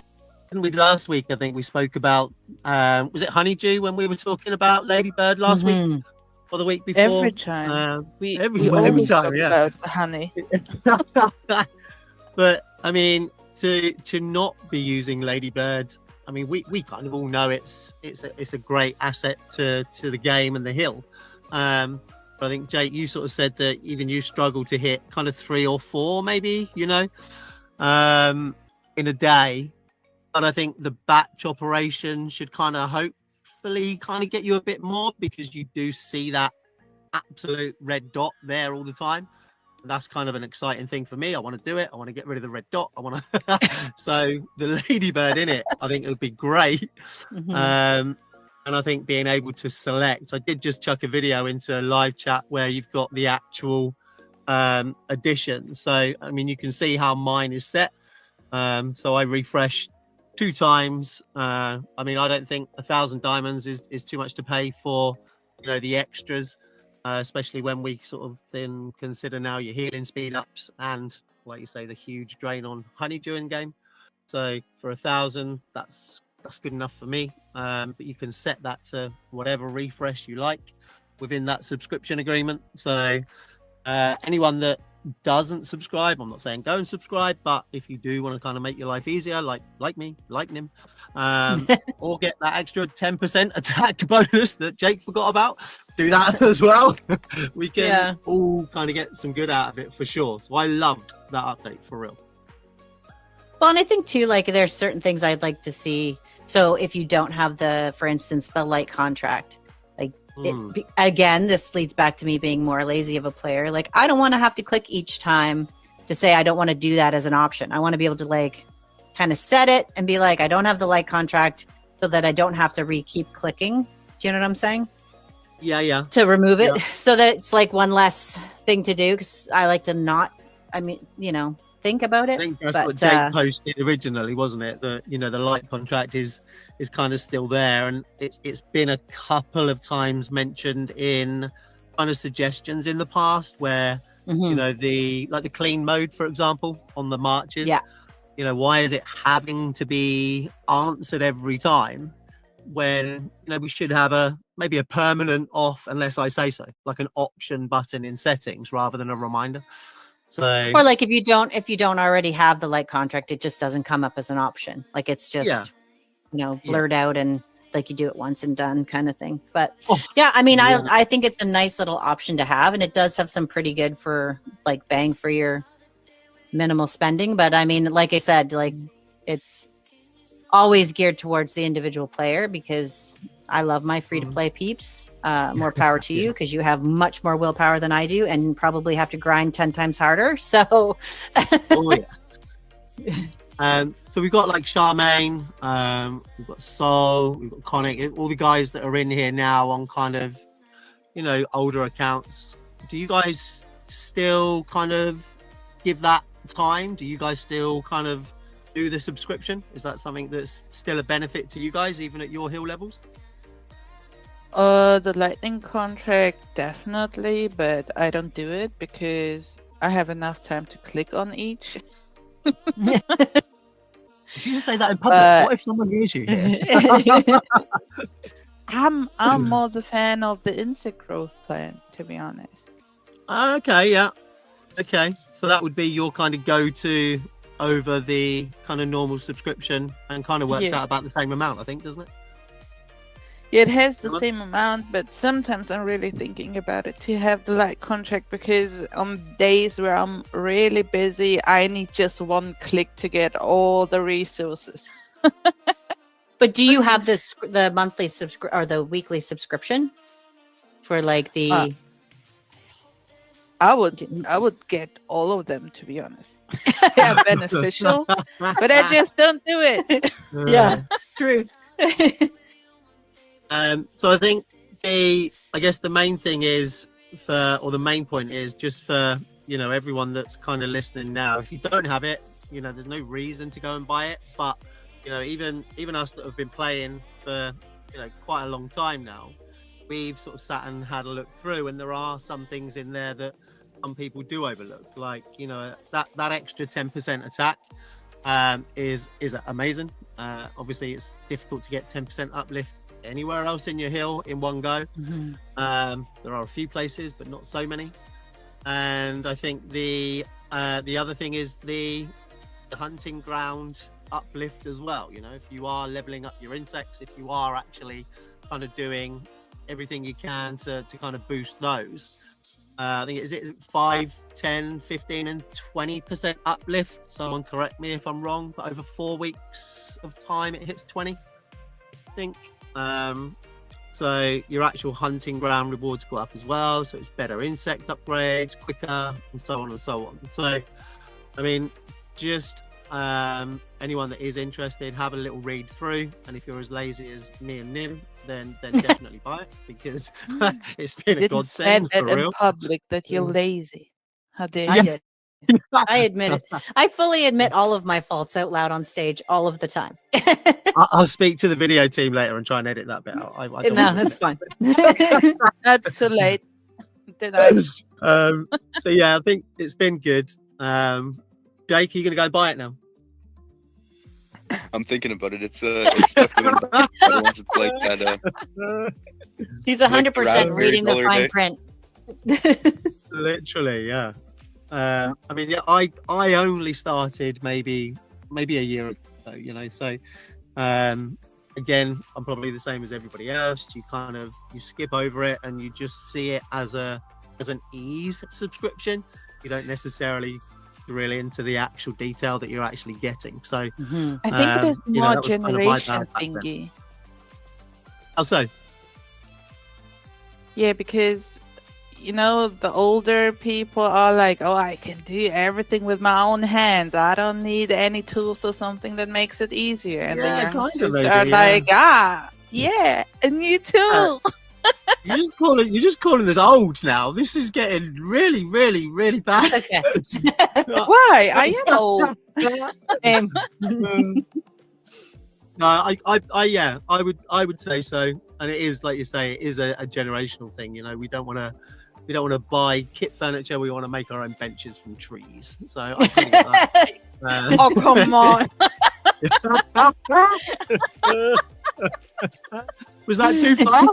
last week. I think we spoke about was it Honeydew when we were talking about Ladybird last week or the week before? Every time every always time, talk yeah. about honey. But I mean, to not be using Ladybird, I mean, we kind of all know it's a great asset to the game and the hill. But I think, Jake, you sort of said that even you struggle to hit kind of 3 or 4, maybe, in a day. But I think the batch operation should kind of hopefully kind of get you a bit more, because you do see that absolute red dot there all the time. That's kind of an exciting thing for me. I want to do it. I want to get rid of the red dot. I want to. So the Ladybird in it, I think it would be great. And I think being able to select, I did just chuck a video into a live chat where you've got the actual addition. So, I mean, you can see how mine is set. So I refreshed 2 times. I mean, I don't think 1,000 diamonds is too much to pay for, the extras, especially when we sort of then consider now your healing speed ups and, like you say, the huge drain on Honeydew in game. So for 1,000, that's good enough for me. But you can set that to whatever refresh you like within that subscription agreement. So anyone that doesn't subscribe, I'm not saying go and subscribe, but if you do want to kind of make your life easier, like me, like Nim, or get that extra 10% attack bonus that Jake forgot about, do that as well. We can all kind of get some good out of it for sure. So I loved that update, for real. Well, and I think too, like, there's certain things I'd like to see. So if you don't have for instance, the light contract, like, again, this leads back to me being more lazy of a player. Like, I don't want to have to click each time to say I don't want to do that as an option. I want to be able to, like, kind of set it and be like, I don't have the light contract, so that I don't have to keep clicking. Do you know what I'm saying? Yeah. To remove it, so that it's like one less thing to do, because I like to not I mean, you know, think about I it. think that's but what Jake posted originally, wasn't it? That, you know, the light contract is kind of still there, and it's been a couple of times mentioned in kind of suggestions in the past where you know, the clean mode, for example, on the marches. Yeah. You know, why is it having to be answered every time when, you know, we should have maybe a permanent off unless I say so, like an option button in settings rather than a reminder. So, or like if you don't already have the light contract, it just doesn't come up as an option. Like it's just you know, blurred out and like you do it once and done kind of thing. But yeah, I mean, I think it's a nice little option to have, and it does have some pretty good for like bang for your minimal spending. But I mean, like I said, like it's always geared towards the individual player, because I love my free to play peeps. More power to you, because you have much more willpower than I do, and probably have to grind 10 times harder. So so we've got like Charmaine, we've got Sol, we've got Conic, all the guys that are in here now on kind of, you know, older accounts. Do you guys still kind of give that time? Do you guys still kind of do the subscription? Is that something that's still a benefit to you guys, even at your hill levels? The lightning contract, definitely, but I don't do it because I have enough time to click on each. Did you just say that in public? What if someone hears you here? I'm more the fan of the insect growth plan, to be honest. Okay, yeah. Okay, so that would be your kind of go-to over the kind of normal subscription, and kind of works out about the same amount, I think, doesn't it? Yeah, it has the same amount, but sometimes I'm really thinking about it to have the light contract, because on days where I'm really busy, I need just one click to get all the resources. But do you have the monthly or the weekly subscription for like the? I would get all of them, to be honest. Yeah, beneficial, but I just don't do it. Yeah, truth. So I think I guess the main thing is the main point is just for, you know, everyone that's kind of listening now, if you don't have it, you know, there's no reason to go and buy it. But, you know, even us that have been playing for, you know, quite a long time now, we've sort of sat and had a look through, and there are some things in there that some people do overlook, like, you know, that extra 10% attack is amazing. Obviously it's difficult to get 10% uplift anywhere else in your hill in one go. There are a few places, but not so many. And I think the other thing is the hunting ground uplift as well. You know, if you are leveling up your insects, if you are actually kind of doing everything you can to kind of boost those, I think is it 5, 10, 15 and 20% uplift. Someone correct me if I'm wrong, but over 4 weeks of time it hits 20, I think. So your actual hunting ground rewards go up as well, so it's better insect upgrades, quicker, and so on and so on. So I mean, just anyone that is interested, have a little read through, and if you're as lazy as me and Nim, then definitely buy it, because it's been a godsend for real. In public that you're lazy. How dare I did. I admit it. I fully admit all of my faults out loud on stage all of the time. I'll speak to the video team later and try and edit that bit out. I don't no, that's fine. That's too late. So yeah, I think it's been good. Jake, are you going to go and buy it now? I'm thinking about it. It's definitely one of the ones. It's like that. He's 100% reading the fine print. Literally, yeah. I mean, yeah, I only started maybe a year ago, you know. So, again, I'm probably the same as everybody else. You skip over it and you just see it as an ease subscription. You don't necessarily really into the actual detail that you're actually getting. So, I think it is more generation thingy. How so? Yeah, because, you know, the older people are like, oh, I can do everything with my own hands. I don't need any tools or something that makes it easier. And the youngsters are like, yeah, a new tool. You're just calling this old now. This is getting really, really, really bad. Okay. Why? I am old. No, I would say so, and it is, like you say, it is a generational thing. You know, we don't want to buy kit furniture. We want to make our own benches from trees. So I think that, Oh, come on. was that too far?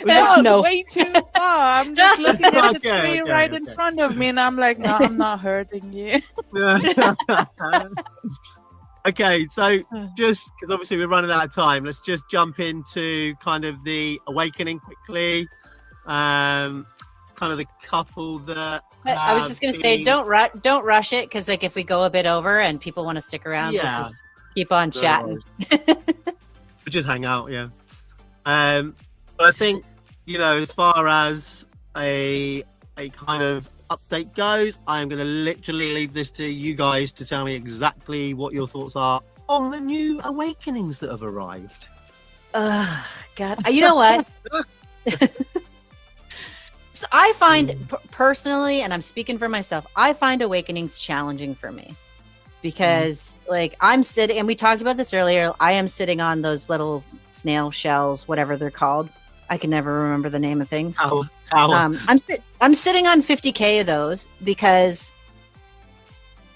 That was No. way too far. I'm just looking at the tree right in okay. front of me, and I'm like, no, I'm not hurting you. Okay, so just because obviously we're running out of time, let's just jump into kind of the awakening quickly. Kind of the couple that I was just gonna say, don't rush it, because like if we go a bit over and people want to stick around, we'll just keep on chatting. We'll just hang out, yeah. But I think, you know, as far as a kind of update goes, I am going to literally leave this to you guys to tell me exactly what your thoughts are on the new awakenings that have arrived. God, you know what? So I find personally, and I'm speaking for myself, I find awakenings challenging for me because like I'm sitting, and we talked about this earlier, I am sitting on those little snail shells, whatever they're called. I can never remember the name of things. Tower. I'm sitting on 50K of those because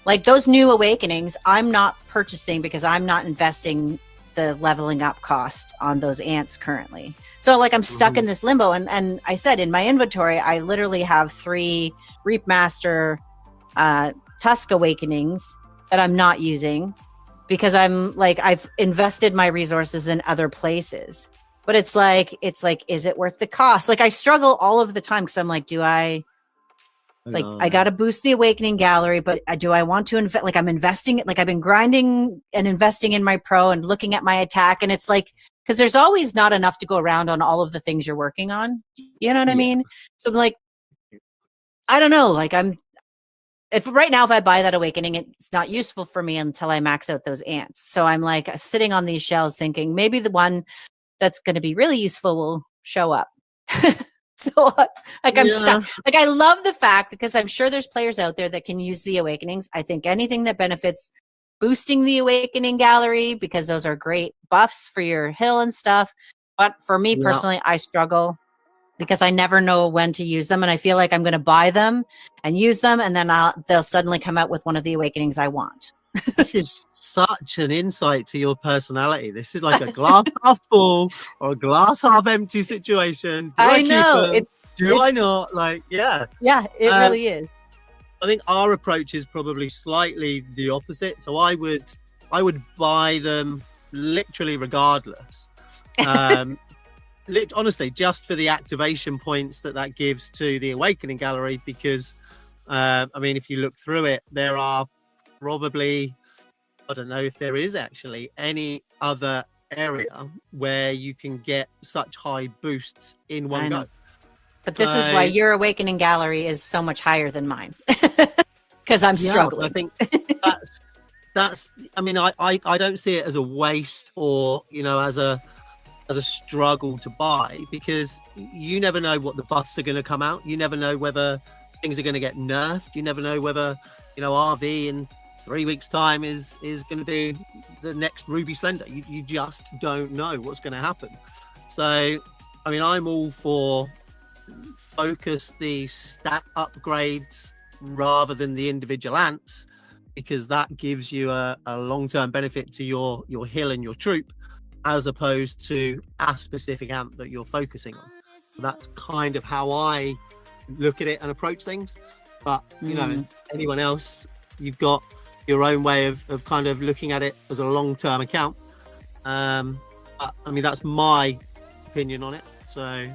like those new awakenings, I'm not purchasing because I'm not investing the leveling up cost on those ants currently. So like I'm stuck in this limbo, and I said in my inventory, I literally have 3 Reapmaster Tusk awakenings that I'm not using because I'm like, I've invested my resources in other places. But it's like, is it worth the cost? Like I struggle all of the time because I'm like, I got to boost the awakening gallery, but do I want to invest? Like I'm investing it. Like I've been grinding and investing in my pro and looking at my attack. And it's like, because there's always not enough to go around on all of the things you're working on. You know what I mean? So I'm like, I don't know. Like if I buy that awakening, it's not useful for me until I max out those ants. So I'm like sitting on these shells thinking maybe the one that's going to be really useful will show up. So like I'm stuck. Like I love the fact, because I'm sure there's players out there that can use the awakenings. I think anything that benefits boosting the awakening gallery, because those are great buffs for your hill and stuff. But for me personally, I struggle because I never know when to use them, and I feel like I'm going to buy them and use them, and then they'll suddenly come out with one of the awakenings I want. This is such an insight to your personality. This is like a glass half full or a glass half empty situation. I know. Do I not? Like, yeah. Yeah, it really is. I think our approach is probably slightly the opposite. So I would buy them literally regardless. Honestly, just for the activation points that gives to the awakening gallery, because I mean, if you look through it, there are probably, I don't know if there is actually any other area where you can get such high boosts in one go. But this is why your awakening gallery is so much higher than mine, because I'm struggling. I think that's. I mean, I don't see it as a waste or, you know, as a struggle to buy, because you never know what the buffs are going to come out. You never know whether things are going to get nerfed. You never know whether, you know, RV in 3 weeks' time is going to be the next Ruby Slender. You just don't know what's going to happen. So, I mean, I'm all for focus the stat upgrades rather than the individual ants, because that gives you a long-term benefit to your hill and your troop, as opposed to a specific ant that you're focusing on. So that's kind of how I look at it and approach things. But, you know, anyone else, you've got your own way of kind of looking at it as a long-term account. But, I mean, that's my opinion on it. So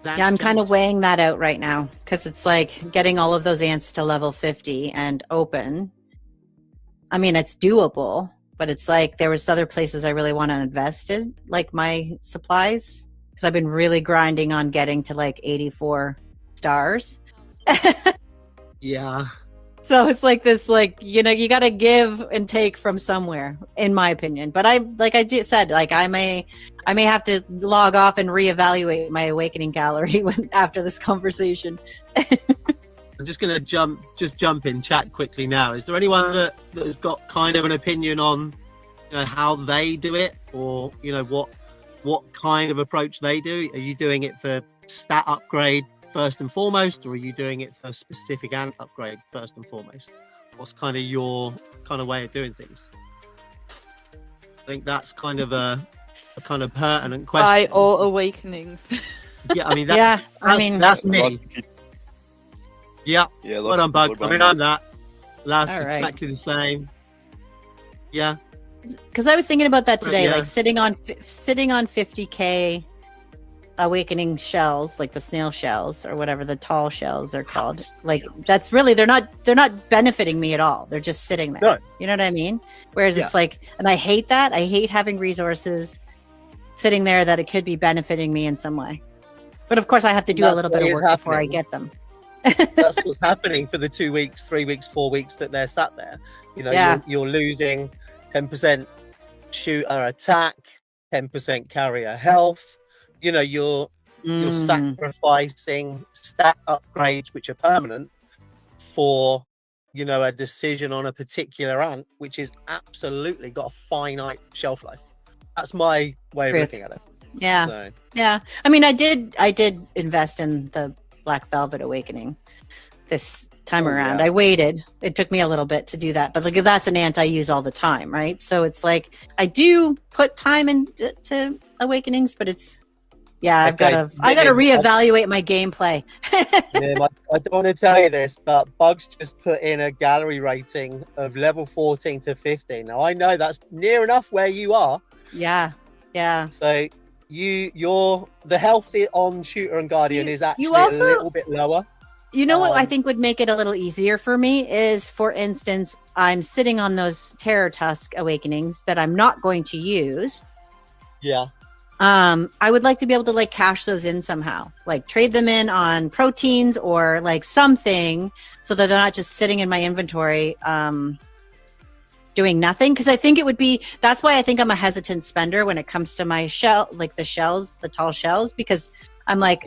yeah, I'm kind of weighing that out right now, because it's like getting all of those ants to level 50 and open. I mean, it's doable, but it's like there was other places I really want to invest in, like my supplies, because I've been really grinding on getting to like 84 stars. Yeah. So it's like this, like, you know, you got to give and take from somewhere, in my opinion. But I said, like, I may have to log off and reevaluate my awakening gallery after this conversation. I'm just going to jump in chat quickly now. Is there anyone that has got kind of an opinion on, you know, how they do it, or, you know, what kind of approach they do? Are you doing it for stat upgrade first and foremost, or are you doing it for specific ant upgrade first and foremost? What's kind of your kind of way of doing things? I think that's kind of a kind of pertinent question. By all awakenings. Yeah, I mean, that's me. Yeah, well done, Bug. I mean, I'm that. Last exactly the same. Yeah. Because I was thinking about that today, like sitting on 50k awakening shells, like the snail shells or whatever the tall shells are called. Like that's really they're not benefiting me at all. They're just sitting there. No. You know what I mean? Whereas it's like, and I hate that. I hate having resources sitting there that it could be benefiting me in some way. But of course, I have to do a little bit of work before I get them. That's what's happening for the 2 weeks, 3 weeks, 4 weeks that they're sat there. You know, you're losing 10% shoot or attack, 10% carrier health. You know, you're sacrificing stat upgrades which are permanent for, you know, a decision on a particular ant which is absolutely got a finite shelf life. That's my way of looking at it. Yeah. So. Yeah. I mean, I did invest in the Black Velvet Awakening this time around. I waited. It took me a little bit to do that, but like that's an ant I use all the time, right? So it's like I do put time into awakenings, but it's I gotta reevaluate my gameplay. I don't want to tell you this, but Bugs just put in a gallery rating of level 14 to 15. Now I know that's near enough where you are. Yeah. So you're the healthy on Shooter and Guardian is actually a little bit lower. You know what I think would make it a little easier for me is, for instance, I'm sitting on those Terror Tusk Awakenings that I'm not going to use. Yeah. I would like to be able to like cash those in somehow, like trade them in on proteins or like something, so that they're not just sitting in my inventory doing nothing. Because I think it would be, that's why I think I'm a hesitant spender when it comes to my shell, like the shells, the tall shells, because I'm like,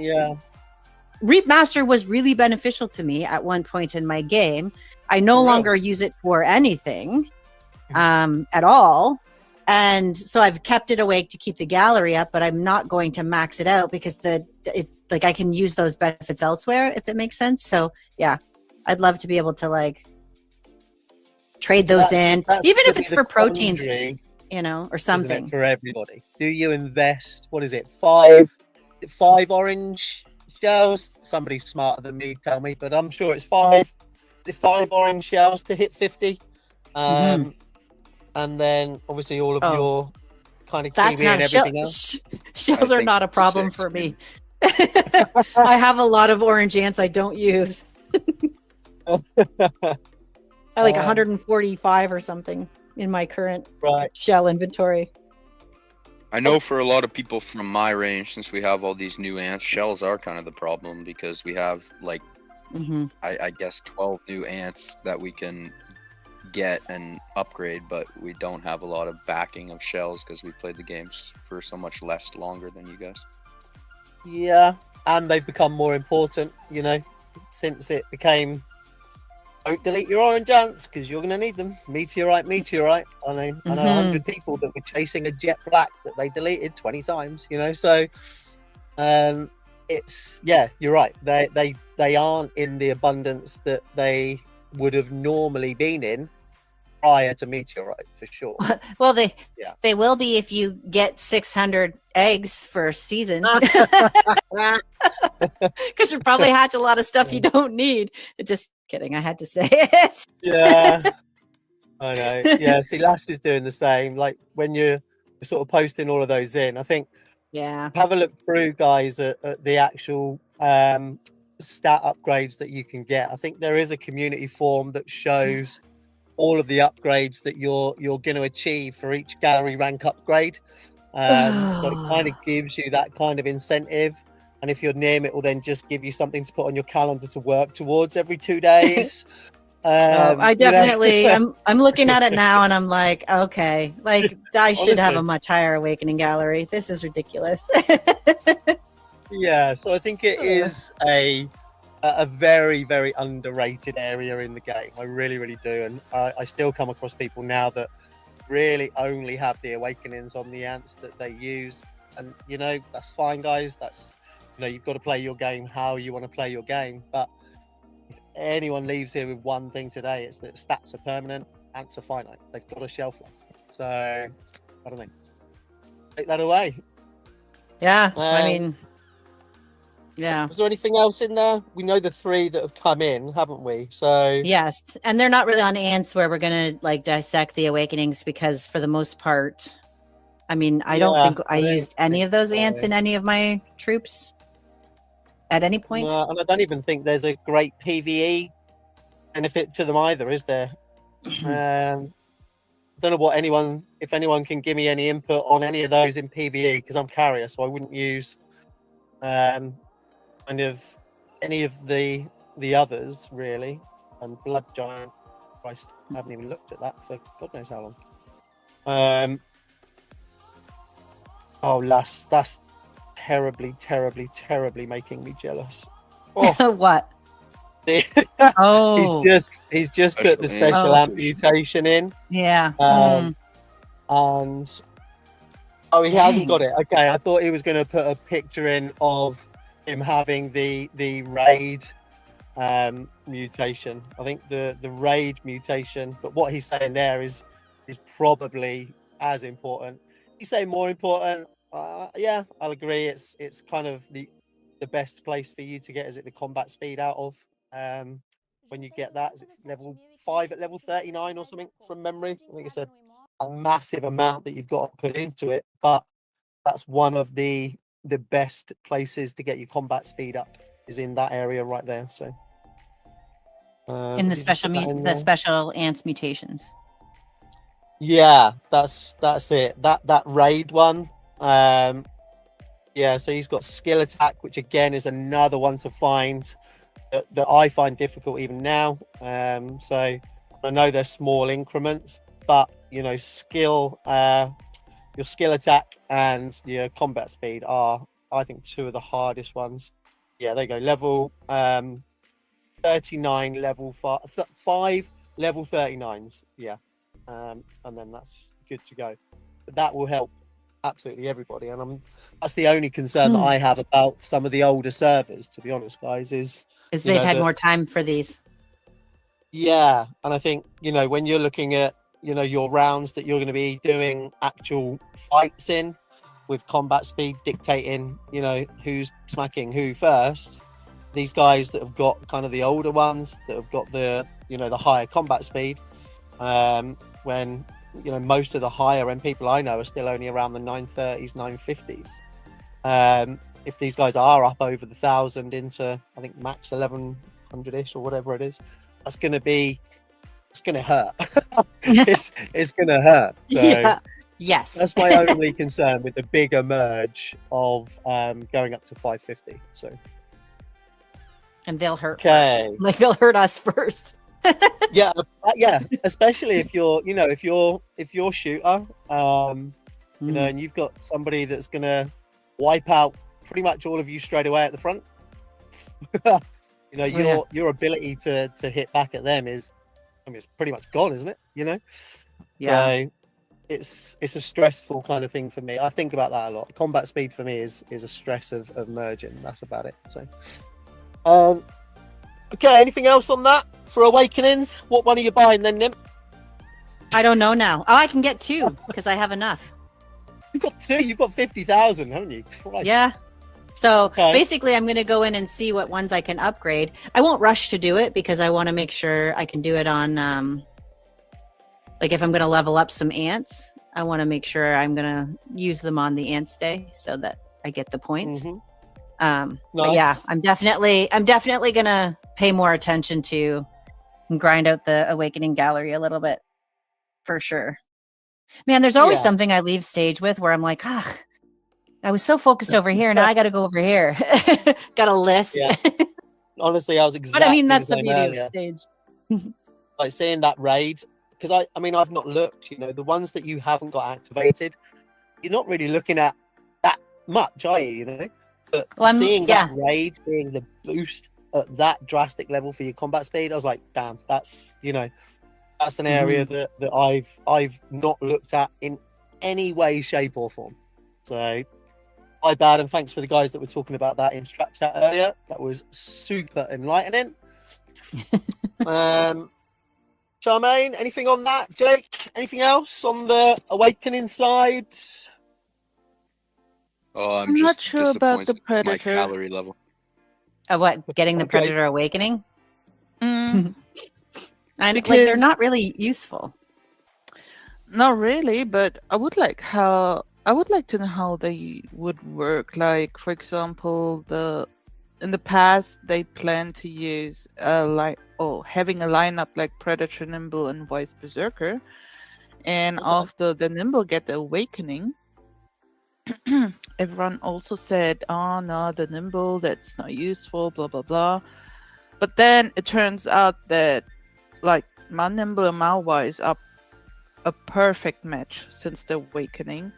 Reap Master was really beneficial to me at one point in my game. I no longer use it for anything at all. And so I've kept it awake to keep the gallery up, but I'm not going to max it out because I can use those benefits elsewhere, if it makes sense. So yeah, I'd love to be able to like trade those in, even if it's for proteins, you know, or something. For everybody. Do you invest, what is it, five orange shells? Somebody smarter than me tell me, but I'm sure it's five orange shells to hit 50. And then obviously all of your kind of kiwi and everything else. Shells are not a problem for me. I have a lot of orange ants I don't use. I like 145 or something in my current shell inventory. I know for a lot of people from my range, since we have all these new ants, shells are kind of the problem because we have like, I guess 12 new ants that we can get and upgrade, but we don't have a lot of backing of shells because we played the games for so much less longer than you guys. Yeah, and they've become more important, you know, since it became don't delete your orange ants because you're going to need them. Meteorite. I know 100 people that were chasing a jet black that they deleted 20 times, you know, so it's you're right, they aren't in the abundance that they would have normally been in prior to Meteorite, for sure. Well, they will be if you get 600 eggs for a season. Because you probably hatch a lot of stuff you don't need. Just kidding, I had to say it. Yeah, I know. Yeah, see, Lass is doing the same. Like when you're sort of posting all of those in, I think, have a look through, guys, at the actual stat upgrades that you can get. I think there is a community forum that shows all of the upgrades that you're going to achieve for each gallery rank upgrade. So it kind of gives you that kind of incentive, and if you're near it will then just give you something to put on your calendar to work towards every 2 days. I definitely, I'm looking at it now, and I'm like, okay, like I should have a much higher awakening gallery. This is ridiculous. Yeah, so I think it is a very, very underrated area in the game. I really, really do, and I still come across people now that really only have the awakenings on the ants that they use, and that's fine, guys. That's you've got to play your game how you want to play your game. But if anyone leaves here with one thing today, it's that stats are permanent, ants are finite. They've got a shelf life. So I don't know. Take that away. Yeah, I mean. Yeah. Was there anything else in there? We know the 3 that have come in, haven't we? So yes, and they're not really on ants where we're gonna like dissect the awakenings, because for the most part, I mean, I don't think I used any of those ants in any of my troops at any point. No, and I don't even think there's a great PvE benefit to them either, is there? I don't know what if anyone can give me any input on any of those in PvE, because I'm carrier, so I wouldn't use kind of any of the others really. And Blood Giant, Christ, I haven't even looked at that for God knows how long. That's terribly making me jealous. Oh. What? He's just put the special amp mutation in. Yeah. And he hasn't got it. Okay, I thought he was going to put a picture in of him having the raid mutation. I think the raid mutation, but what he's saying there is probably as important. He's saying more important. Yeah, I'll agree. It's kind of the best place for you to get. Is it the combat speed out of when you get that? Is it level 5 at level 39 or something from memory? I think it's a massive amount that you've got to put into it, but that's one of the best places to get your combat speed up is in that area right there. So in the special ants mutations. Yeah, that's it. That raid one. Yeah, so he's got skill attack, which again is another one to find that I find difficult even now. So I know they're small increments, but skill, your skill attack and your combat speed are, I think, 2 of the hardest ones. Yeah, there you go. Level 39, level 5 level 39s. Yeah, and then that's good to go. But that will help absolutely everybody, and that's the only concern that I have about some of the older servers, to be honest, guys, is they've had more time for these. Yeah, and I think when you're looking at your rounds that you're going to be doing actual fights in, with combat speed dictating who's smacking who first, these guys that have got kind of the older ones that have got the the higher combat speed, when most of the higher end people I know are still only around the 930s, 950s. If these guys are up over the 1,000 into, I think, max 1,100-ish or whatever it is, it's going to hurt. it's going to hurt. So yeah. Yes. That's my only concern with the bigger merge of going up to 550. So. And they'll hurt first. Like they'll hurt us first. yeah, especially if you're shooter, and you've got somebody that's gonna wipe out pretty much all of you straight away at the front. Your ability to hit back at them is, it's pretty much gone, isn't it? Yeah. So it's a stressful kind of thing for me. I think about that a lot. Combat speed for me is a stress of merging. That's about it. So, okay. Anything else on that for Awakenings? What one are you buying then, Nim? I don't know now. Oh, I can get 2 because I have enough. You've got 2. You've got 50,000, haven't you? Christ. Yeah. So basically, I'm going to go in and see what ones I can upgrade. I won't rush to do it because I want to make sure I can do it on, like if I'm going to level up some ants, I want to make sure I'm going to use them on the ants day so that I get the points. Nice. But yeah, I'm definitely going to pay more attention to and grind out the Awakening Gallery a little bit for sure. Man, there's always something I leave stage with where I'm like, I was so focused over here, now I got to go over here. Got a list. Yeah. Honestly, I was exactly. But I mean, that's the beauty of stage. like seeing that raid, because I mean, I've not looked, you know, the ones that you haven't got activated, you're not really looking at that much, are you, you know? But Well, seeing that raid, seeing the boost at that drastic level for your combat speed, I was like, damn, that's, you know, that's an area that I've not looked at in any way, shape, or form. So my bad, and thanks for the guys that were talking about that in Strat Chat earlier. That was super enlightening. Charmaine, anything on that? Jake, anything else on the Awakening side? Oh, I'm not sure about the with Predator. my calorie level. What, getting the Predator Awakening? Mm, like they're not really useful. Not really, but I would like to know how they would work. Like, for example, in the past they planned to use having a lineup like Predator, Nimble, and Wise Berserker, and after the Nimble get the Awakening, everyone also said, "Oh no, the Nimble, that's not useful." Blah blah blah. But then it turns out that like my Nimble and my Wise are a perfect match since the Awakening.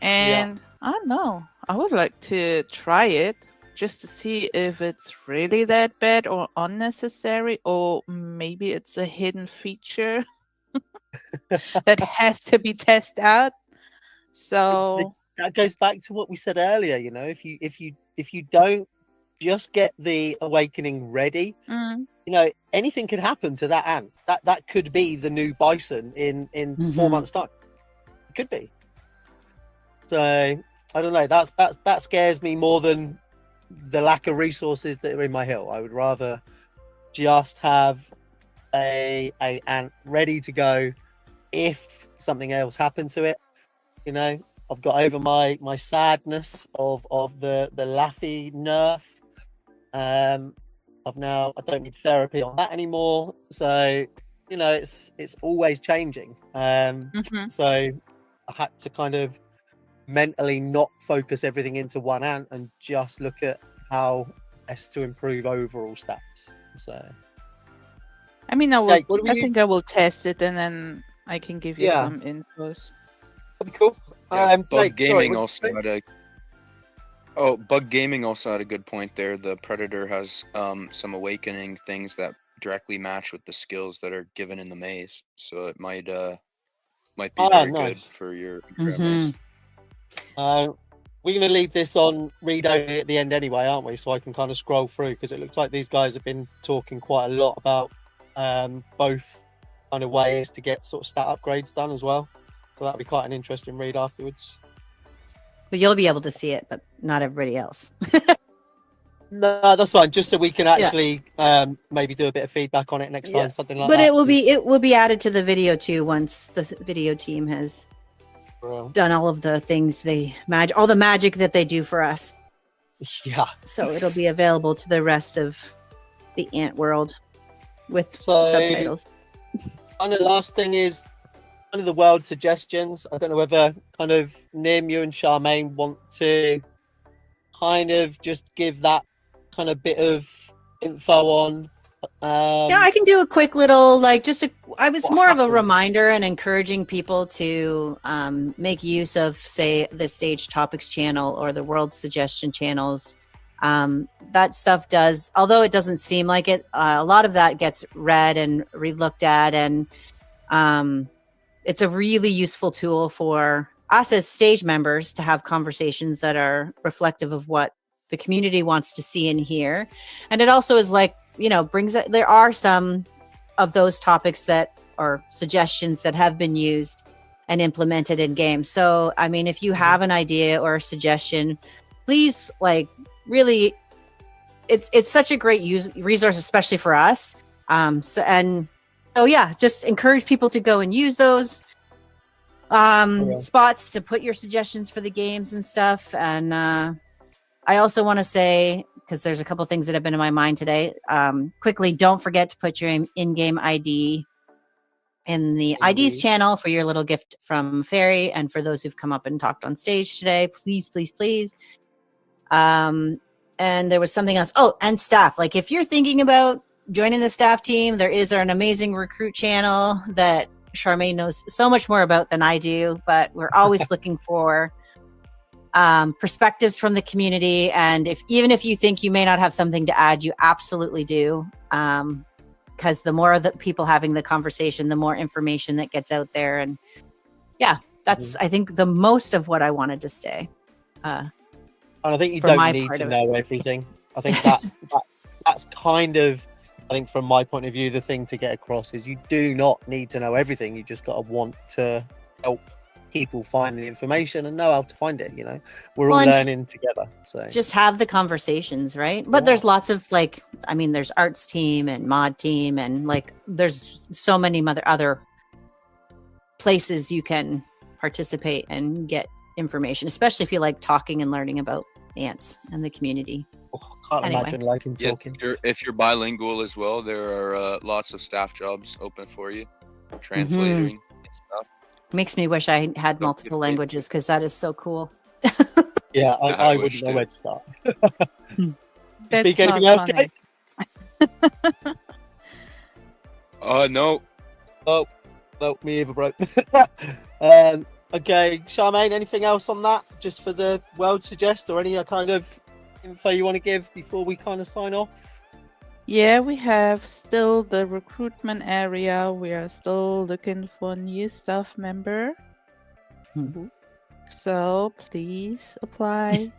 And I don't know, I would like to try it just to see if it's really that bad or unnecessary, or maybe it's a hidden feature that has to be tested out. So that goes back to what we said earlier, you know, if you don't just get the Awakening ready, you know, anything could happen to that ant. That could be the new Bison in 4 months' time. It could be. So I don't know. That scares me more than the lack of resources that are in my hill. I would rather just have a ant ready to go if something else happened to it. You know, I've got over my sadness of the Laffy nerf. I don't need therapy on that anymore. So, you know, it's always changing. So I had to kind of mentally not focus everything into one ant and just look at how best to improve overall stats. So I mean, I Jake, think I will test it and then I can give you some infos. That'd be cool. Bug Gaming also had a good point there. The Predator has some Awakening things that directly match with the skills that are given in the maze, so it might be very good for your maze. We're going to leave this on read only at the end anyway, aren't we? So I can kind of scroll through, because it looks like these guys have been talking quite a lot about both kind of ways to get sort of stat upgrades done as well. So that'll be quite an interesting read afterwards. But you'll be able to see it, but not everybody else. No, that's fine. Just so we can actually maybe do a bit of feedback on it next time, something like that. But it will be added to the video too once the video team has done all of the things all the magic that they do for us. Yeah. So it'll be available to the rest of the ant world with subtitles. And the last thing is kind of the world suggestions. I don't know whether kind of Nim, you and Charmaine want to kind of just give that kind of bit of info on. I can do a quick little it's more of a reminder and encouraging people to make use of, say, the Stage Topics channel or the World Suggestion channels. That stuff does, although it doesn't seem like it, a lot of that gets read and re-looked at, and it's a really useful tool for us as stage members to have conversations that are reflective of what the community wants to see and hear. And it also is there are some of those topics that are suggestions that have been used and implemented in games. So, I mean, if you have an idea or a suggestion, please, really, it's such a great resource, especially for us. Just encourage people to go and use those spots to put your suggestions for the games and stuff. And I also want to say, because there's a couple things that have been in my mind today, quickly, don't forget to put your in-game ID in the IDs channel for your little gift from Fairy, and for those who've come up and talked on stage today, please, please, please. And there was something else. Oh, and staff. If you're thinking about joining the staff team. There is an amazing recruit channel that Charmaine knows so much more about than I do, but we're always looking for perspectives from the community. And even if you think you may not have something to add, you absolutely do. Because the more that people having the conversation, the more information that gets out there. And yeah, that's, I think, the most of what I wanted to say. And I think you don't need to know everything. I think that's kind of, I think from my point of view, the thing to get across is you do not need to know everything. You just got to want to help people find the information and know how to find it. You know, we're all learning together. So just have the conversations, right? But there's lots of there's arts team and mod team, and there's so many other places you can participate and get information, especially if you like talking and learning about ants and the community. Imagine liking talking. If you're bilingual as well, there are lots of staff jobs open for you, translating and stuff. Makes me wish I had multiple languages, because that is so cool. Yeah, I wouldn't know where to start. Speak anything else, Kate? No. Oh, no, me either, bro. Okay, Charmaine, anything else on that? Just for the world suggest, or any kind of info you want to give before we kind of sign off? Yeah, we have still the recruitment area. We are still looking for new staff member. So please apply.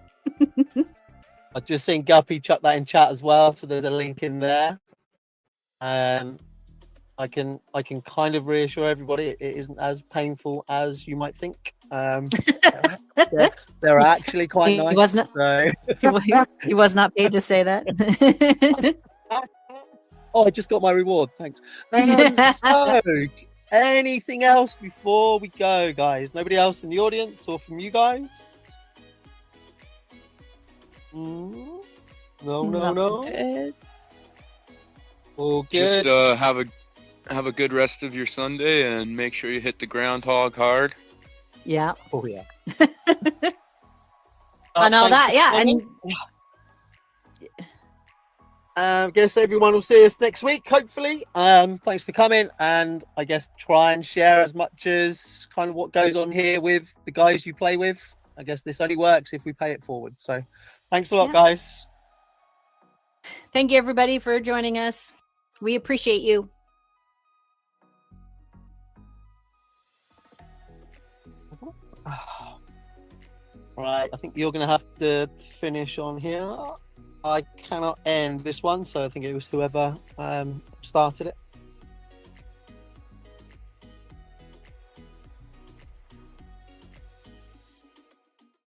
I've just seen Guppy chuck that in chat as well, so there's a link in there. I can kind of reassure everybody it isn't as painful as you might think. They're actually quite nice. He was not paid to say that. Oh, I just got my reward. Thanks. So, anything else before we go, guys? Nobody else in the audience or from you guys? No. All good. Just have a good rest of your Sunday, and make sure you hit the groundhog hard. Yeah. Oh yeah. And all that, yeah. And guess everyone will see us next week, hopefully. Thanks for coming, and I guess try and share as much as kind of what goes on here with the guys you play with. I guess this only works if we pay it forward. So thanks a lot, guys. Thank you, everybody, for joining us. We appreciate you. Right, I think you're going to have to finish on here. I cannot end this one, so I think it was whoever started it.